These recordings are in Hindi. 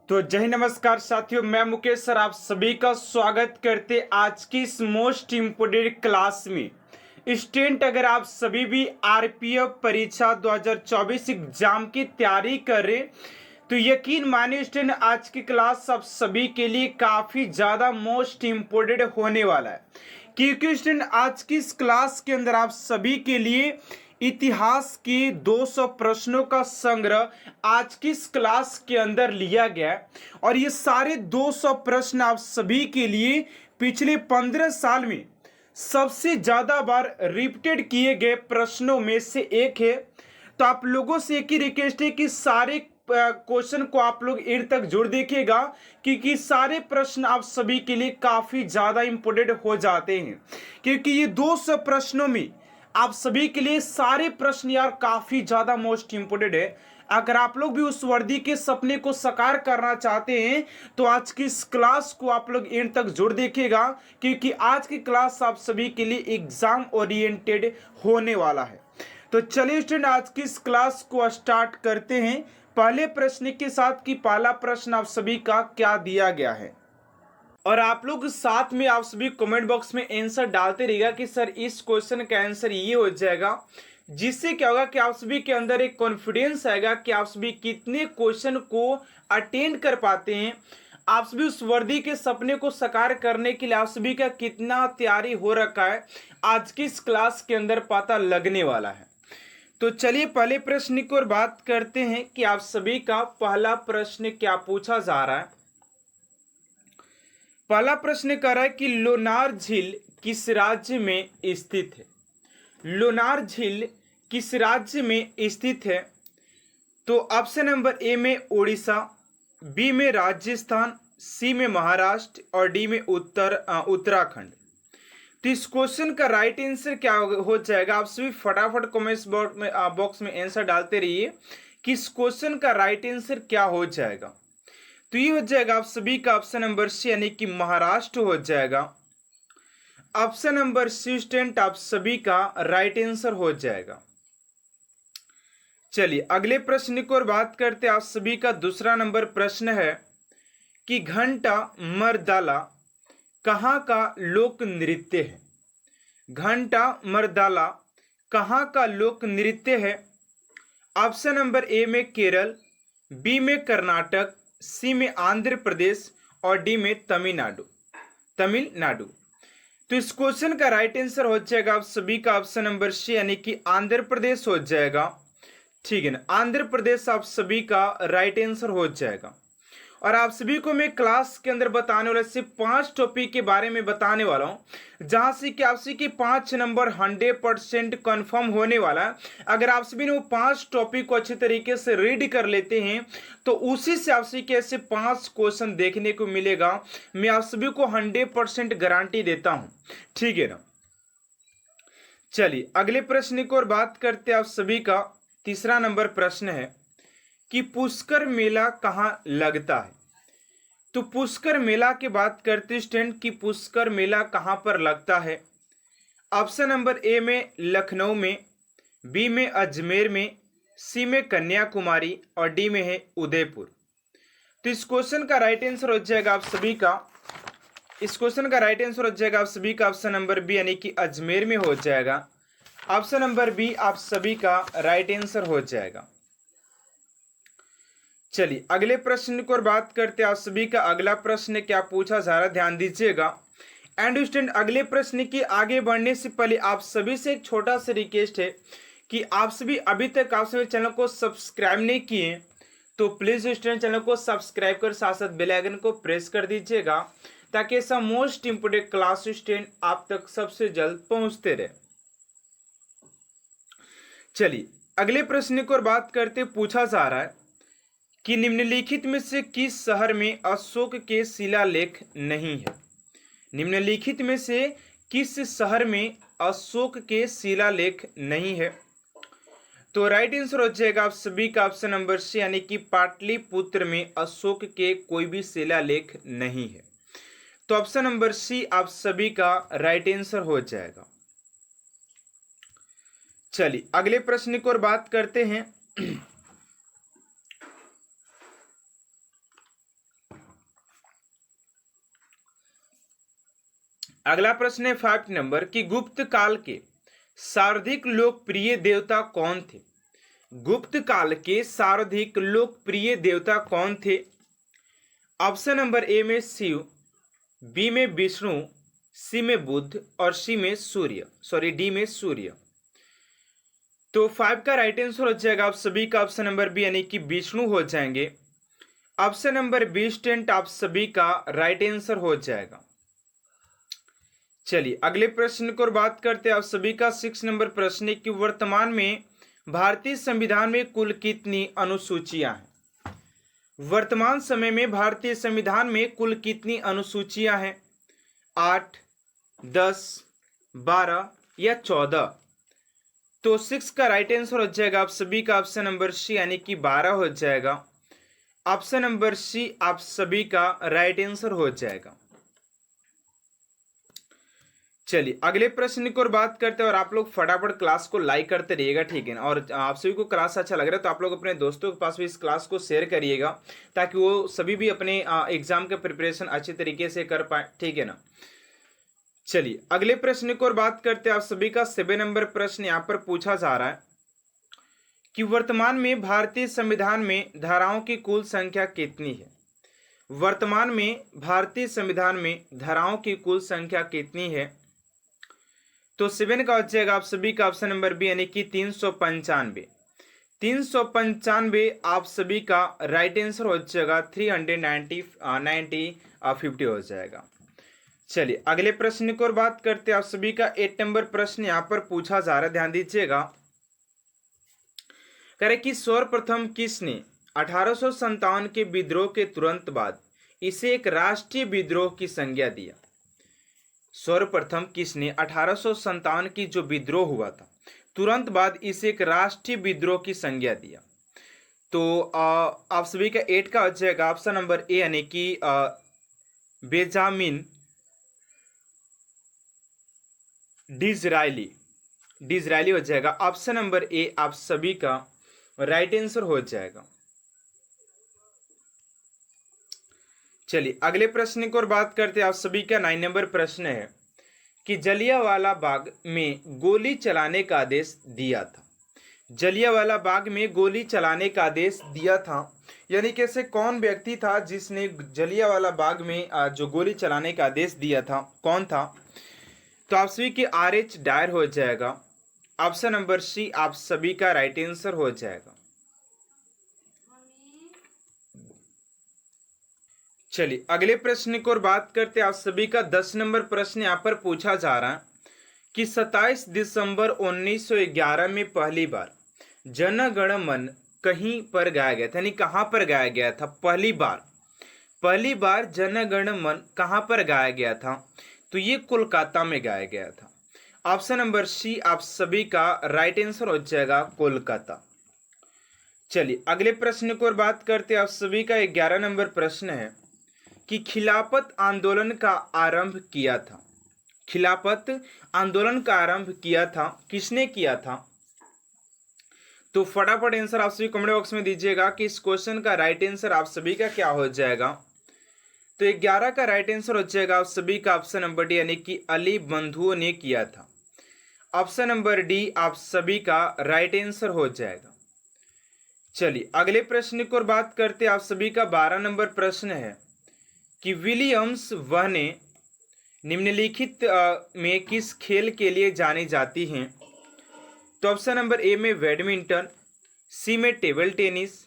तो जय हिंद, नमस्कार साथियों, मैं मुकेश सर आप सभी का स्वागत करते आज की इस मोस्ट इम्पोर्टेंट क्लास में। स्टूडेंट, अगर आप सभी भी आरपीएफ परीक्षा 2024 एग्जाम की तैयारी कर रहे तो यकीन मानिए स्टूडेंट, आज की क्लास आप सभी के लिए काफ़ी ज़्यादा मोस्ट इम्पोर्टेंट होने वाला है, क्योंकि स्टूडेंट आज की इस क्लास के अंदर आप सभी के लिए इतिहास के 200 प्रश्नों का संग्रह आज की इस क्लास के अंदर लिया गया है। और ये सारे 200 प्रश्न आप सभी के लिए पिछले 15 साल में सबसे ज्यादा बार रिपीटेड किए गए प्रश्नों में से एक है। तो आप लोगों से एक ही रिक्वेस्ट है कि सारे क्वेश्चन को आप लोग एंड तक जोड़ देखिएगा, क्योंकि सारे प्रश्न आप सभी के लिए काफी ज्यादा इंपॉर्टेंट हो जाते हैं, क्योंकि ये 200 प्रश्नों में आप सभी के लिए सारे प्रश्न यार काफी ज्यादा मोस्ट इंपोर्टेंट है। अगर आप लोग भी उस वर्दी के सपने को साकार करना चाहते हैं तो आज की इस क्लास को आप लोग एंड तक जोड़ देखिएगा, क्योंकि आज की क्लास आप सभी के लिए एग्जाम ओरिएंटेड होने वाला है। तो चलिए स्टूडेंट, आज की इस क्लास को स्टार्ट करते हैं पहले प्रश्न के साथ कि पहला प्रश्न आप सभी का क्या दिया गया है। और आप लोग साथ में आप सभी कमेंट बॉक्स में आंसर डालते रहिएगा कि सर इस क्वेश्चन का आंसर ये हो जाएगा, जिससे क्या होगा कि आप सभी के अंदर एक कॉन्फिडेंस आएगा कि आप सभी कितने क्वेश्चन को अटेंड कर पाते हैं। आप सभी उस वर्दी के सपने को साकार करने के लिए आप सभी का कितना तैयारी हो रखा है, आज की इस क्लास के अंदर पता लगने वाला है। तो चलिए पहले प्रश्न की ओर बात करते हैं कि आप सभी का पहला प्रश्न क्या पूछा जा रहा है। पहला प्रश्न कह रहा है कि लोनार झील किस राज्य में स्थित है। लोनार झील किस राज्य में स्थित है? तो ऑप्शन नंबर ए में उड़ीसा, बी में राजस्थान, सी में महाराष्ट्र और डी में उत्तराखंड। तो इस क्वेश्चन का राइट आंसर क्या हो जाएगा? आप सभी फटाफट कमेंट्स बॉक्स में आंसर डालते रहिए कि इस क्वेश्चन का राइट आंसर क्या हो जाएगा। तो ये हो जाएगा आप सभी का ऑप्शन नंबर सी, यानी कि महाराष्ट्र हो जाएगा। ऑप्शन नंबर सी स्टूडेंट आप सभी का राइट आंसर हो जाएगा। चलिए अगले प्रश्न की ओर बात करते हैं। आप सभी का दूसरा नंबर प्रश्न है कि घंटा मर्दाला कहाँ का लोक नृत्य है। घंटा मर्दाला कहाँ का लोक नृत्य है? ऑप्शन नंबर ए में केरल, बी में कर्नाटक, सी में आंध्र प्रदेश और डी में तमिलनाडु। तो इस क्वेश्चन का राइट आंसर हो जाएगा आप सभी का ऑप्शन नंबर सी, यानी कि आंध्र प्रदेश हो जाएगा। ठीक है ना, आंध्र प्रदेश आप सभी का राइट आंसर हो जाएगा। और आप सभी को मैं क्लास के अंदर बताने वाला सिर्फ 5 टॉपिक के बारे में बताने वाला हूं, जहां से कि आप सभी के 5 नंबर 100% कंफर्म होने वाला है। अगर आप सभी ने वो 5 टॉपिक को अच्छे तरीके से रीड कर लेते हैं तो उसी से आप सभी के ऐसे 5 क्वेश्चन देखने को मिलेगा। मैं आप सभी को 100% गारंटी देता हूं, ठीक है ना। चलिए अगले प्रश्न की ओर बात करते हैं। आप सभी का तीसरा नंबर प्रश्न है कि पुष्कर मेला कहाँ लगता है। तो पुष्कर मेला की बात करते स्टूडेंट कि पुष्कर मेला कहाँ पर लगता है। ऑप्शन नंबर ए में लखनऊ में, बी में अजमेर में, सी में कन्याकुमारी और डी में है उदयपुर। तो इस क्वेश्चन का राइट आंसर हो जाएगा आप सभी का, इस क्वेश्चन का राइट आंसर हो जाएगा आप सभी का ऑप्शन नंबर बी, यानी कि अजमेर में हो जाएगा। ऑप्शन नंबर बी आप सभी का राइट आंसर हो जाएगा। चलिए अगले प्रश्न की ओर बात करते हैं। आप सभी का अगला प्रश्न क्या पूछा जा रहा है, ध्यान दीजिएगा। एंड स्टूडेंट, अगले प्रश्न की आगे बढ़ने से पहले आप सभी से एक छोटा सा रिक्वेस्ट है कि आप सभी अभी तक आप सभी चैनल को सब्सक्राइब नहीं किए तो प्लीज स्टूडेंट चैनल को सब्सक्राइब कर साथ साथ बेल आइकन को प्रेस कर दीजिएगा, ताकि ऐसा मोस्ट इंपोर्टेंट क्लास स्टूडेंट आप तक सबसे जल्द पहुंचते रहे। चलिए अगले प्रश्न की ओर बात करते पूछा जा रहा है कि निम्नलिखित में से किस शहर में अशोक के शिलालेख नहीं है। निम्नलिखित में से किस शहर में अशोक के शिलालेख नहीं है? तो राइट आंसर हो जाएगा आप सभी का ऑप्शन नंबर सी, यानी कि पाटलिपुत्र में अशोक के कोई भी शिलालेख नहीं है। तो ऑप्शन नंबर सी आप सभी का राइट आंसर हो जाएगा। चलिए अगले प्रश्न की ओर बात करते हैं। अगला प्रश्न है 5 नंबर कि गुप्त काल के सर्वाधिक लोकप्रिय देवता कौन थे। गुप्त काल के सर्वाधिक लोकप्रिय देवता कौन थे। ऑप्शन नंबर ए में शिव, बी में विष्णु, सी में बुध और डी में सूर्य। तो 5 का राइट आंसर हो जाएगा आप सभी का ऑप्शन नंबर बी यानी कि विष्णु हो जाएंगे। ऑप्शन नंबर बी स्टूडेंट आप सभी का राइट आंसर हो जाएगा। चलिए अगले प्रश्न को बात करते हैं आप सभी का 6 नंबर प्रश्न है कि वर्तमान में भारतीय संविधान में कुल कितनी अनुसूचियां हैं। वर्तमान समय में भारतीय संविधान में कुल कितनी अनुसूचियां हैं। 8, 10, 12 या 14। तो 6 का राइट आंसर हो जाएगा आप सभी का ऑप्शन नंबर सी यानी कि 12 हो जाएगा। ऑप्शन नंबर सी आप सभी का राइट आंसर हो जाएगा। चलिए अगले प्रश्न की ओर बात करते हैं और आप लोग फटाफट क्लास को लाइक करते रहिएगा, ठीक है ना। और आप सभी को क्लास अच्छा लग रहा है तो आप लोग अपने दोस्तों के पास भी इस क्लास को शेयर करिएगा ताकि वो सभी भी अपने एग्जाम का प्रिपरेशन अच्छे तरीके से कर पाए, ठीक है ना। चलिए अगले प्रश्न की ओर बात करते हैं आप सभी का 7 नंबर प्रश्न यहाँ पर पूछा जा रहा है कि वर्तमान में भारतीय संविधान में धाराओं की कुल संख्या कितनी है। वर्तमान में भारतीय संविधान में धाराओं की कुल संख्या कितनी है। तो 7 का हो जाएगा आप सभी का ऑप्शन नंबर बी यानी कि 395। 395 आप सभी का राइट आंसर हो जाएगा। 50 हो जाएगा। चलिए अगले प्रश्न की ओर बात करते हैं आप सभी का 8 नंबर प्रश्न यहां पर पूछा जा रहा है, ध्यान दीजिएगा। कह रहे कि सर्वप्रथम किसने 1857 के विद्रोह के तुरंत बाद इसे एक राष्ट्रीय विद्रोह की संज्ञा दिया। सर्वप्रथम किसने 1857 की जो विद्रोह हुआ था तुरंत बाद इसे एक राष्ट्रीय विद्रोह की संज्ञा दिया। तो आप सभी का 8 का हो जाएगा ऑप्शन नंबर ए यानी कि बेंजामिन डिज़रायली हो जाएगा। ऑप्शन नंबर ए आप सभी का राइट आंसर हो जाएगा। चलिए अगले प्रश्न की ओर बात करते हैं आप सभी का 9 नंबर प्रश्न है कि जलियांवाला बाग में गोली चलाने का आदेश दिया था। जलियांवाला बाग में गोली चलाने का आदेश दिया था यानी कैसे कौन व्यक्ति था जिसने जलियांवाला बाग में जो गोली चलाने का आदेश दिया था, कौन था। तो आप सभी के RH डायर हो जाएगा। ऑप्शन नंबर सी आप सभी का राइट आंसर हो जाएगा। चलिए अगले प्रश्न की ओर बात करते हैं आप सभी का 10 नंबर प्रश्न यहाँ पर पूछा जा रहा है कि 27 दिसंबर 1911 में पहली बार जन गण मन कहीं पर गाया गया था, यानी कहाँ पर गाया गया था। पहली बार जन गण मन कहाँ पर गाया गया था। तो ये कोलकाता में गाया गया था। ऑप्शन नंबर सी आप सभी का राइट आंसर हो जाएगा, कोलकाता। चलिए अगले प्रश्न की ओर बात करते हैं आप सभी का 11 नंबर प्रश्न है कि खिलाफत आंदोलन का आरंभ किया था। खिलाफत आंदोलन का आरंभ किया था, किसने किया था। तो फटाफट आंसर आप सभी कमेंट बॉक्स में दीजिएगा कि इस क्वेश्चन का राइट आंसर आप सभी का क्या हो जाएगा। तो 11 का राइट आंसर हो जाएगा आप सभी का ऑप्शन नंबर डी यानी कि अली बंधुओं ने किया था। ऑप्शन नंबर डी आप सभी का राइट आंसर हो जाएगा। चलिए अगले प्रश्न की ओर बात करते हैं आप सभी का 12 नंबर प्रश्न है कि विलियम्स वहने निम्नलिखित में किस खेल के लिए जानी जाती हैं। तो ऑप्शन नंबर ए में बैडमिंटन, सी में टेबल टेनिस,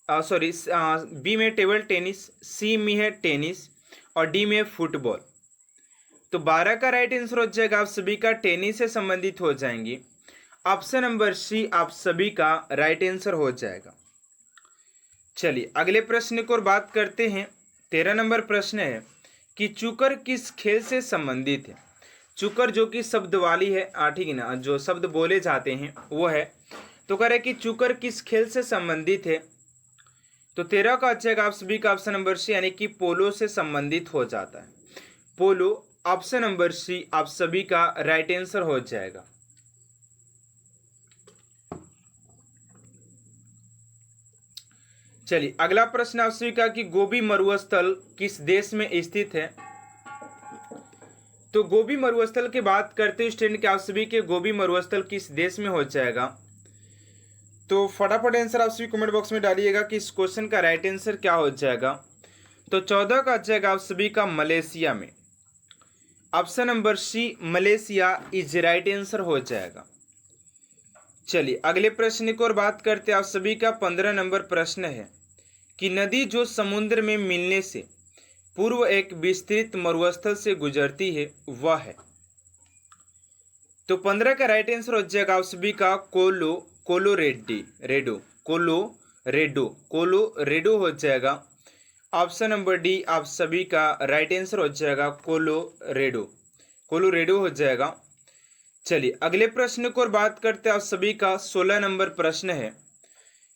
बी में टेबल टेनिस, सी में है टेनिस और डी में फुटबॉल। तो 12 का राइट आंसर हो जाएगा आप सभी का टेनिस से संबंधित हो जाएंगी। ऑप्शन नंबर सी आप सभी का राइट आंसर हो जाएगा। चलिए अगले प्रश्न की ओर बात करते हैं। 13 नंबर प्रश्न है कि चुकर किस खेल से संबंधित है। चुकर जो कि शब्द वाली है, ठीक है ना, जो शब्द बोले जाते हैं वो है। तो कह रहे कि चुकर किस खेल से संबंधित है। तो 13 का अच्छा आप सभी का ऑप्शन नंबर सी यानी कि पोलो से संबंधित हो जाता है। पोलो ऑप्शन नंबर सी आप सभी का राइट आंसर हो जाएगा। चलिए अगला प्रश्न आपसे का कि गोबी मरुस्थल किस देश में स्थित है। तो गोबी मरुस्थल की बात करते हैं स्टूडेंट कि आप सभी के गोबी मरुस्थल किस देश में हो जाएगा। तो फटाफट आंसर आप सभी कमेंट बॉक्स में डालिएगा कि इस क्वेश्चन का राइट आंसर क्या हो जाएगा। तो 14 का आ जाएगा आप सभी का मलेशिया में। Option number C Malaysia is right answer हो जाएगा। चलिए अगले प्रश्न की ओर बात करते हैं। आप सभी का 15 नंबर प्रश्न है कि नदी जो समुद्र में मिलने से पूर्व एक विस्तृत मरुस्थल से गुजरती है वह है। तो 15 का राइट आंसर हो जाएगा आप सभी का कोलोरेडो हो जाएगा। ऑप्शन नंबर डी आप सभी का राइट आंसर हो जाएगा कोलोरेडो हो जाएगा। चलिए अगले प्रश्न को और बात करते हैं। आप सभी का 16 नंबर प्रश्न है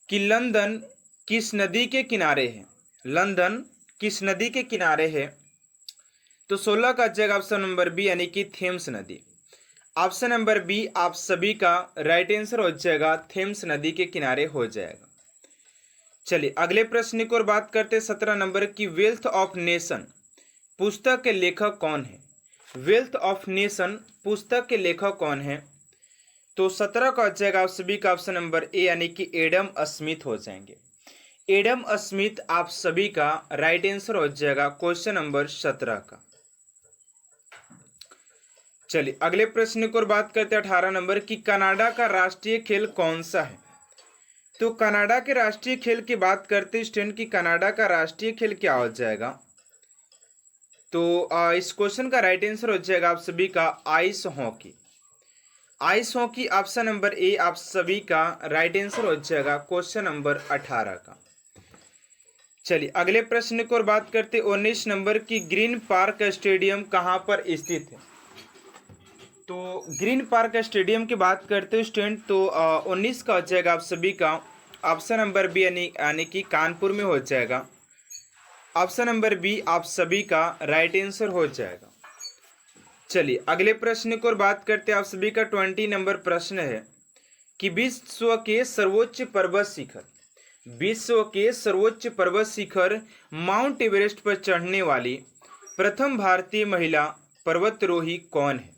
कि लंदन किस नदी के किनारे है। लंदन किस नदी के किनारे है। तो 16 का जाएगा ऑप्शन नंबर बी यानी कि थेम्स नदी। ऑप्शन नंबर बी आप सभी का राइट आंसर हो जाएगा थेम्स नदी के किनारे हो जाएगा। चलिए अगले प्रश्न की ओर बात करते हैं। 17 नंबर की वेल्थ ऑफ नेशन पुस्तक के लेखक कौन है। वेल्थ ऑफ नेशन पुस्तक के लेखक कौन है। तो 17 का जाएगा आप सभी का ऑप्शन नंबर ए यानी कि एडम स्मिथ हो जाएंगे। एडम स्मिथ आप सभी का राइट आंसर हो जाएगा क्वेश्चन नंबर 17 का। चलिए अगले प्रश्न की ओर बात करते हैं। 18 नंबर की कनाडा का राष्ट्रीय खेल कौन सा है। तो कनाडा के राष्ट्रीय खेल की बात करते हैं स्टूडेंट की कनाडा का राष्ट्रीय खेल क्या हो जाएगा। तो इस क्वेश्चन का राइट आंसर हो जाएगा आप सभी का ice hockey. Ice hockey option number A आप सभी का राइट आंसर हो जाएगा क्वेश्चन नंबर 18 का। चलिए अगले प्रश्न की ओर बात करते 19 नंबर की ग्रीन पार्क स्टेडियम कहाँ पर स्थित है। तो ग्रीन पार्क स्टेडियम की बात करते हैं स्टूडेंट तो 19 का हो जाएगा आप सभी का ऑप्शन नंबर बी यानी कि कानपुर में हो जाएगा। ऑप्शन नंबर बी आप सभी का राइट आंसर हो जाएगा। चलिए अगले प्रश्न की ओर बात करते हैं। आप सभी का 20 नंबर प्रश्न है कि विश्व के सर्वोच्च पर्वत शिखर माउंट एवरेस्ट पर चढ़ने वाली प्रथम भारतीय महिला पर्वतारोही कौन है।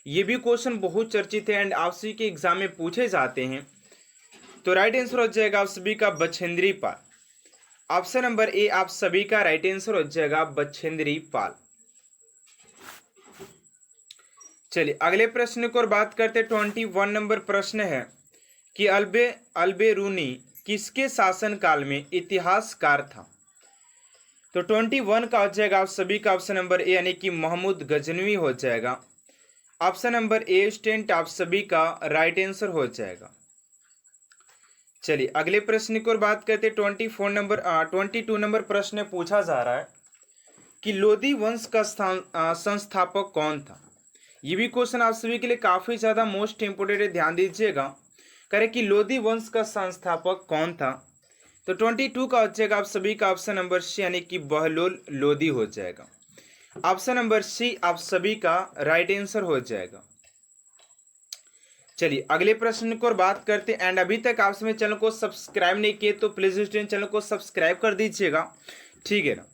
ये भी क्वेश्चन बहुत चर्चित है एंड आप सभी के एग्जाम में पूछे जाते हैं। तो राइट आंसर हो जाएगा आप सभी का Bachendri Pal. Option number A आप सभी का राइट आंसर हो जाएगा बछेंद्री पाल। चलिए अगले प्रश्न की ओर बात करते 21 नंबर प्रश्न है कि अल्बेरूनी किसके शासनकाल में इतिहासकार था। तो 21 का हो जाएगा आप सभी का ऑप्शन नंबर ए यानी कि महमूद गजनवी हो जाएगा। ऑप्शन नंबर ए स्टूडेंट आप सभी का राइट आंसर हो जाएगा। चलिए अगले प्रश्न की ओर बात करते 22 नंबर प्रश्न पूछा जा रहा है कि लोधी वंश का संस्थापक कौन था। ये भी क्वेश्चन आप सभी के लिए काफी ज्यादा मोस्ट इंपोर्टेंट है, ध्यान दीजिएगा। करें कि लोधी वंश का संस्थापक कौन था। तो 22 का हो जाएगा आप सभी का ऑप्शन नंबर सी यानी कि बहलोल लोधी हो जाएगा। ऑप्शन नंबर सी आप सभी का राइट आंसर हो जाएगा। चलिए अगले प्रश्न की ओर बात करते हैं एंड अभी तक आप सभी चैनल को सब्सक्राइब नहीं किए तो प्लीज स्टूडेंट चैनल को सब्सक्राइब कर दीजिएगा, ठीक है ना।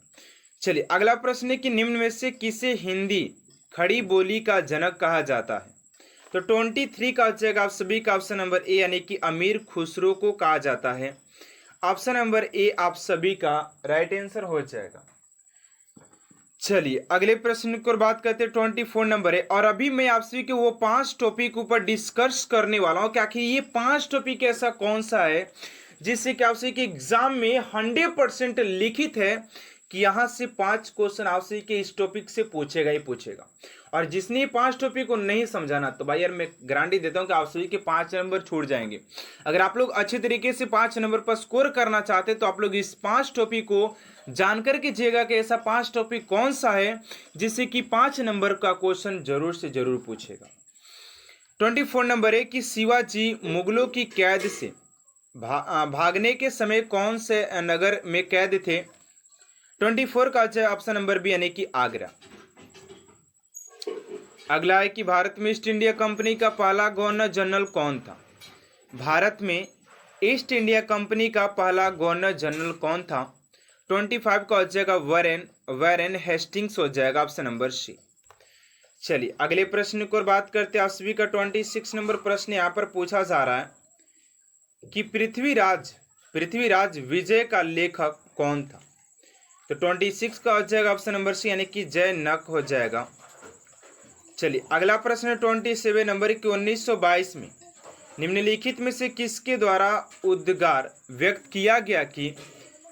चलिए अगला प्रश्न है कि निम्न में से किसे हिंदी खड़ी बोली का जनक कहा जाता है। तो 23 का हो जाएगा आप सभी का ऑप्शन नंबर ए यानी कि अमीर खुसरो को कहा जाता है। ऑप्शन नंबर ए आप सभी का राइट आंसर हो जाएगा। चलिए अगले प्रश्न की ओर बात करते हैं 24 नंबर है और अभी मैं आप सभी के वो 5 टॉपिक ऊपर डिस्कस करने वाला हूं कि आखिर ये 5 टॉपिक ऐसा कौन सा है जिससे कि आप सभी के एग्जाम में 100% लिखित है कि यहाँ से 5 क्वेश्चन आप सभी के इस टॉपिक से पूछेगा ही पूछेगा। और जिसने 5 टॉपिक को नहीं समझाना तो भाई यार मैं गारंटी देता हूँ कि आप सभी के 5 नंबर छूट जाएंगे। अगर आप लोग अच्छे तरीके से 5 नंबर पर स्कोर करना चाहते तो आप लोग इस 5 टॉपिक को जानकर कीजिएगा कि ऐसा 5 टॉपिक कौन सा है जिससे कि 5 नंबर का क्वेश्चन जरूर से जरूर पूछेगा। 24 नंबर है कि शिवाजी मुगलों की कैद से भागने के समय कौन से नगर में कैद थे। 24 का ऑप्शन नंबर बी यानी कि आगरा। अगला है कि भारत में ईस्ट इंडिया कंपनी का पहला गवर्नर जनरल कौन था। भारत में ईस्ट इंडिया कंपनी का पहला गवर्नर जनरल कौन था। 25 का हो जाएगा वैरेन हेस्टिंग्स हो जाएगा ऑप्शन नंबर सी। चलिए अगले प्रश्न की ओर बात करते हैं। आप सभी का 26 नंबर प्रश्न यहाँ पर पूछा जा रहा है कि पृथ्वीराज विजय का लेखक कौन था। तो 26 का हो जाएगा ऑप्शन नंबर सी यानी कि जय नक हो जाएगा। चलिए अगला प्रश्न 27 नंबर की 1922 में निम्नलिखित में से किसके द्वारा उद्गार व्यक्त किया गया कि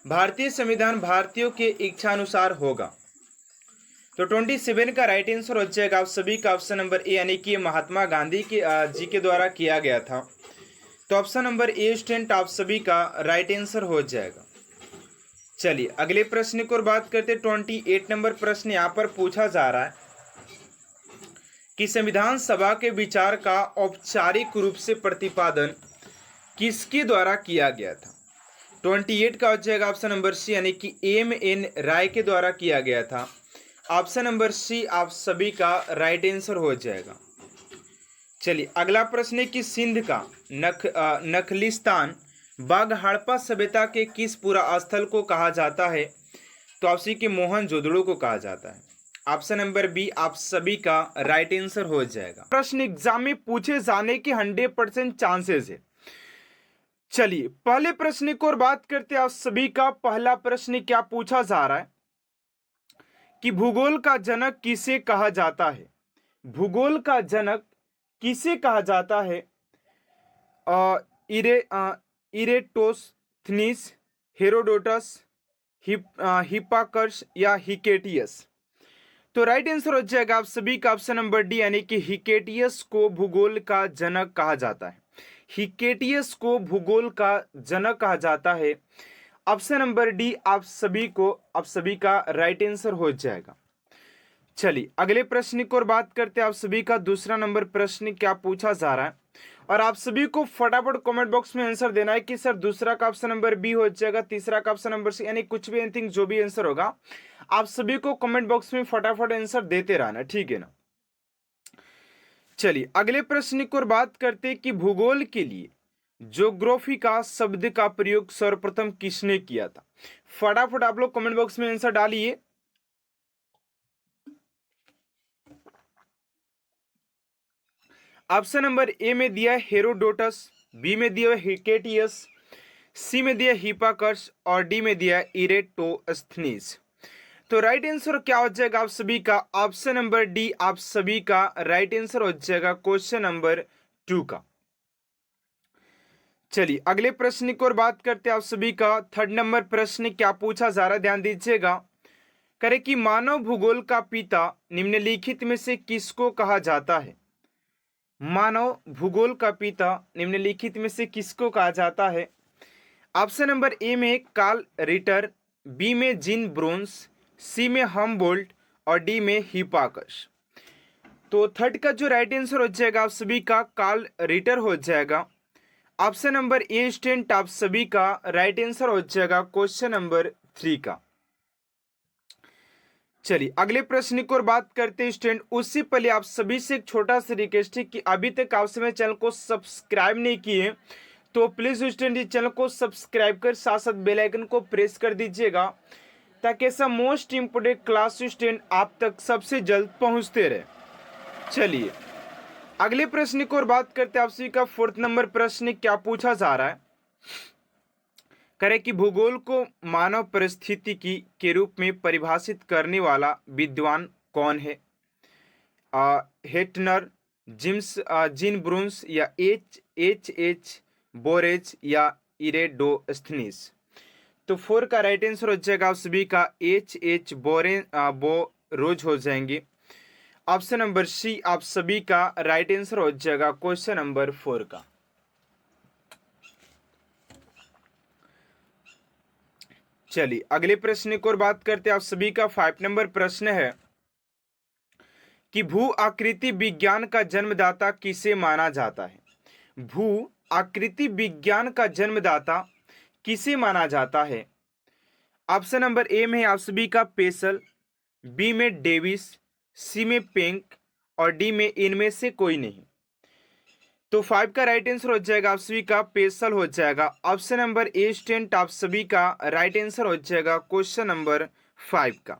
भारतीय संविधान भारतीयों के इच्छानुसार होगा। तो 27 का राइट आंसर हो जाएगा आप सभी का ऑप्शन नंबर ए यानी कि महात्मा गांधी जी के द्वारा किया गया था। तो ऑप्शन नंबर ए स्टूडेंट आप सभी का राइट आंसर हो जाएगा। चलिए अगले प्रश्न की ओर बात करते 28 नंबर प्रश्न यहाँ पर पूछा जा रहा है कि संविधान सभा के विचार का औपचारिक रूप से प्रतिपादन किसके द्वारा किया गया था। 28 का हो जाएगा ऑप्शन नंबर सी यानी कि एम.एन. राय के द्वारा किया गया था। ऑप्शन नंबर सी आप सभी का राइट आंसर हो जाएगा। चलिए अगला प्रश्न है कि सिंध का नखलिस्तान बाघ हड़प्पा सभ्यता के किस पुरा स्थल को कहा जाता है। तो आप सभी के मोहनजोदड़ो को कहा जाता है। ऑप्शन नंबर बी आप सभी का राइट आंसर हो जाएगा। प्रश्न एग्जाम में पूछे जाने के 100% चांसेस है। चलिए पहले प्रश्न की ओर बात करते हैं। आप सभी का पहला प्रश्न क्या पूछा जा रहा है कि भूगोल का जनक किसे कहा जाता है। भूगोल का जनक किसे कहा जाता है। इरेटोस्थनीस, हेरोडोटस, हिप्पाकर्स या हिकेटियस। तो राइट आंसर हो जाएगा आप सभी का ऑप्शन नंबर डी यानी कि हिकेटियस को भूगोल का जनक कहा जाता है। हिकेटियस को भूगोल का जनक कहा जाता है। ऑप्शन नंबर डी आप सभी का राइट आंसर हो जाएगा। चलिए अगले प्रश्न की ओर बात करते हैं। आप सभी का दूसरा नंबर प्रश्न क्या पूछा जा रहा है और आप सभी को फटाफट कमेंट बॉक्स में आंसर देना है कि सर दूसरा का ऑप्शन नंबर बी हो जाएगा, तीसरा का ऑप्शन नंबर सी, यानी कुछ भी एनीथिंग जो भी आंसर होगा आप सभी को कमेंट बॉक्स में फटाफट आंसर देते रहना, ठीक है ना। चलिए अगले प्रश्न की ओर बात करते हैं कि भूगोल के लिए ज्योग्राफी का शब्द का प्रयोग सर्वप्रथम किसने किया था। फटाफट आप लोग कमेंट बॉक्स में आंसर डालिए। ऑप्शन नंबर ए में दिया है हेरोडोटस, बी में दिया है हिकेटियस, सी में दिया हिप्पाकर्स और डी में दिया है इरेटोस्थनीस। तो राइट आंसर क्या हो जाएगा आप सभी का ऑप्शन नंबर डी आप सभी का राइट आंसर हो जाएगा क्वेश्चन नंबर 2 का। चलिए अगले प्रश्न की ओर बात करते हैं। आप सभी का थर्ड नंबर प्रश्न क्या पूछा जा रहा है, ध्यान दीजिएगा। करे कि मानव भूगोल का पिता निम्नलिखित में से किसको कहा जाता है। मानव भूगोल का पिता निम्नलिखित में से किसको कहा जाता है। ऑप्शन नंबर ए में कार्ल रिटर, बी में जीन ब्रोन्स, सी में हमबोल्ट और डी में हिप्पाकर्स। तो थर्ड का जो राइट आंसर हो जाएगा आप सभी का कार्ल रिटर हो जाएगा। ऑप्शन नंबर ए स्टूडेंट आप सभी का राइट आंसर हो जाएगा क्वेश्चन नंबर 3 का। चलिए अगले प्रश्न की ओर बात करते हैं स्टूडेंट। उससे पहले आप सभी से एक छोटा सा रिक्वेस्ट है कि अभी तक आप सभी चैनल को सब्सक्राइब नहीं किए तो प्लीज स्टूडेंट इस चैनल को सब्सक्राइब कर साथ साथ बेल आइकन को प्रेस कर दीजिएगा ताकि ऐसा मोस्ट इम्पोर्टेंट क्लास स्टूडेंट आप तक सबसे जल्द पहुंचते रहे। चलिए अगले प्रश्न की ओर बात करते हैं। आप सभी का फोर्थ नंबर प्रश्न क्या पूछा जा रहा है। करें कि भूगोल को मानव परिस्थितिकी के रूप में परिभाषित करने वाला विद्वान कौन है। हेटनर, जीन ब्रून्स या एच बोरेज या इरेडोस्थनीस। तो 4 का राइट आंसर हो जाएगा आप सभी का एच बोरोज हो जाएंगे। ऑप्शन नंबर सी आप सभी का राइट आंसर हो जाएगा क्वेश्चन नंबर 4 का। चलिए अगले प्रश्न की ओर बात करते हैं। आप सभी का 5 नंबर प्रश्न है कि भू आकृति विज्ञान का जन्मदाता किसे माना जाता है। भू आकृति विज्ञान का जन्मदाता किसे माना जाता है। ऑप्शन नंबर ए में आप सभी का पेसल, बी में डेविस, सी में पेंक और डी में इनमें से कोई नहीं। तो 5 का राइट आंसर हो जाएगा आप सभी का पेसल हो जाएगा। ऑप्शन नंबर ए स्टूडेंट आप सभी का राइट आंसर हो जाएगा क्वेश्चन नंबर 5 का।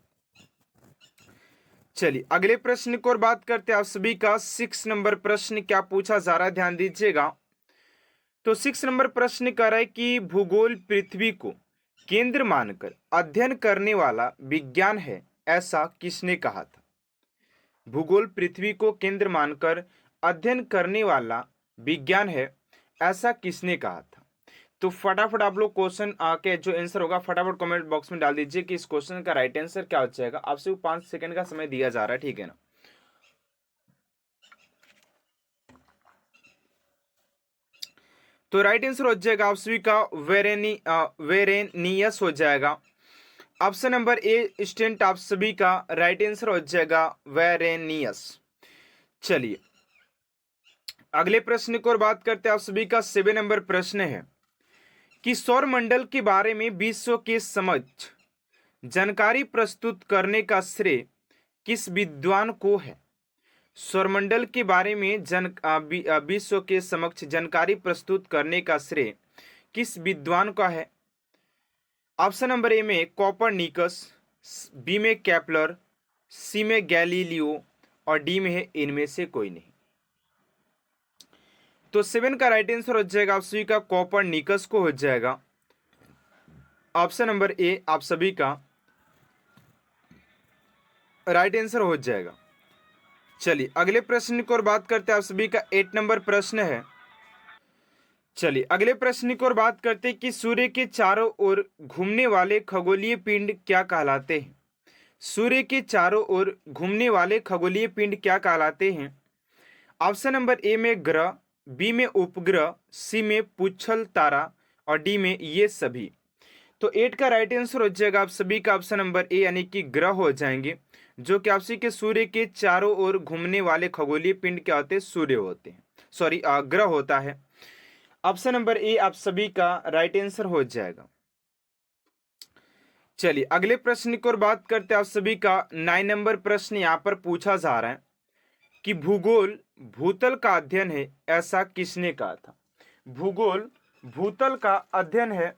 चलिए अगले प्रश्न की ओर बात करते हैं। आप सभी का 6 नंबर प्रश्न क्या पूछा जा रहा है, ध्यान दीजिएगा। तो 6 नंबर प्रश्न कह रहा है कि भूगोल पृथ्वी को केंद्र मानकर अध्ययन करने वाला विज्ञान है, ऐसा किसने कहा था। भूगोल पृथ्वी को केंद्र मानकर अध्ययन करने वाला विज्ञान है, ऐसा किसने कहा था। तो फटाफट आप लोग क्वेश्चन के जो आंसर होगा फटाफट कमेंट बॉक्स में डाल दीजिए कि इस क्वेश्चन का राइट आंसर क्या हो जाएगा। आपसे 5 सेकंड का समय दिया जा रहा है, ठीक है ना। तो राइट आंसर हो जाएगा आप सभी का वेरेनियस हो जाएगा। ऑप्शन नंबर ए स्टूडेंट आप सभी का राइट आंसर हो जाएगा वेरेनियस। चलिए अगले प्रश्न की ओर बात करते हैं। आप सभी का 7 नंबर प्रश्न है कि सौर मंडल के बारे में विश्व के समक्ष जानकारी प्रस्तुत करने का श्रेय किस विद्वान को है। सौरमंडल के बारे में विश्व के समक्ष जानकारी प्रस्तुत करने का श्रेय किस विद्वान का है। ऑप्शन नंबर ए में कोपरनिकस, बी में केपलर, सी में गैलीलियो और डी में है इनमें से कोई नहीं। तो 7 का राइट आंसर हो जाएगा आप सभी का कोपरनिकस को हो जाएगा। ऑप्शन नंबर ए आप सभी का राइट आंसर हो जाएगा। चलिए अगले प्रश्न की ओर बात करते हैं। आप सभी का 8 नंबर प्रश्न है। चलिए अगले प्रश्न की ओर बात करते हैं कि सूर्य के चारों ओर घूमने वाले खगोलीय पिंड क्या कहलाते हैं। सूर्य के चारों ओर घूमने वाले खगोलीय पिंड क्या कहलाते हैं। ऑप्शन नंबर ए में ग्रह, बी में उपग्रह, सी में पुच्छल तारा और डी में ये सभी। तो 8 का राइट आंसर हो जाएगा आप सभी का ऑप्शन नंबर ए यानी कि ग्रह हो जाएंगे, जो कि आप सभी के सूर्य के चारों ओर घूमने वाले खगोलीय पिंड क्या होते हैं, सूर्य होते हैं, सॉरी ग्रह होता है। ऑप्शन नंबर ए आप सभी का राइट आंसर हो जाएगा। चलिए अगले प्रश्न की ओर बात करते हैं। आप सभी का 9 नंबर प्रश्न यहाँ पर पूछा जा रहा है कि भूगोल भूतल का अध्ययन है, ऐसा किसने कहा था। भूगोल भूतल का अध्ययन है,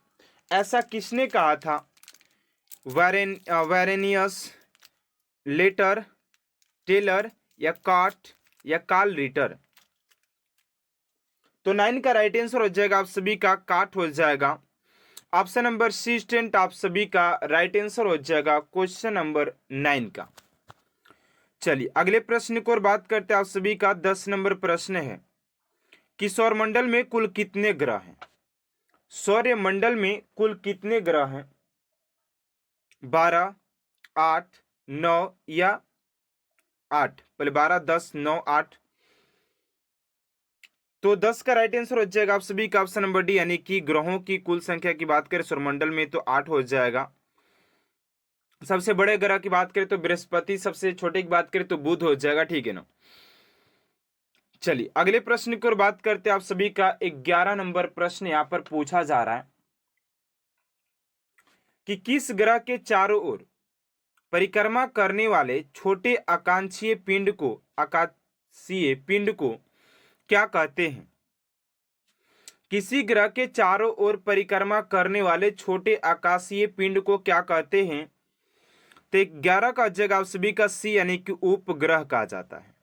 ऐसा किसने कहा था। वेरेनियस, लेटर, टेलर या काट या कार्ल रिटर। तो 9 का राइट आंसर हो जाएगा आप सभी का काट हो जाएगा। ऑप्शन नंबर सी स्टूडेंट आप सभी का राइट आंसर हो जाएगा क्वेश्चन नंबर 9 का। चलिए अगले प्रश्न की ओर बात करते हैं। आप सभी का 10 नंबर प्रश्न है कि सौरमंडल में कुल कितने ग्रह हैं। सौरमंडल में कुल कितने ग्रह हैं। 12, 8, 9 या 8। पहले 12, 10, 9, 8। तो 10 का राइट आंसर हो जाएगा आप सभी का ऑप्शन नंबर डी यानी कि ग्रहों की कुल संख्या की बात करें सौरमंडल में तो 8 हो जाएगा। सबसे बड़े ग्रह की बात करें तो बृहस्पति, सबसे छोटे की बात करें तो बुध हो जाएगा, ठीक है ना। चलिए अगले प्रश्न की ओर बात करते हैं। आप सभी का 11 नंबर प्रश्न यहां पर पूछा जा रहा है कि किस ग्रह के चारों ओर परिक्रमा करने वाले छोटे आकाशीय पिंड को क्या कहते हैं। किसी ग्रह के चारों ओर परिक्रमा करने वाले छोटे आकाशीय पिंड को क्या कहते हैं। तो 11 का जगह आप सभी का सी यानी कि उपग्रह कहा जाता है।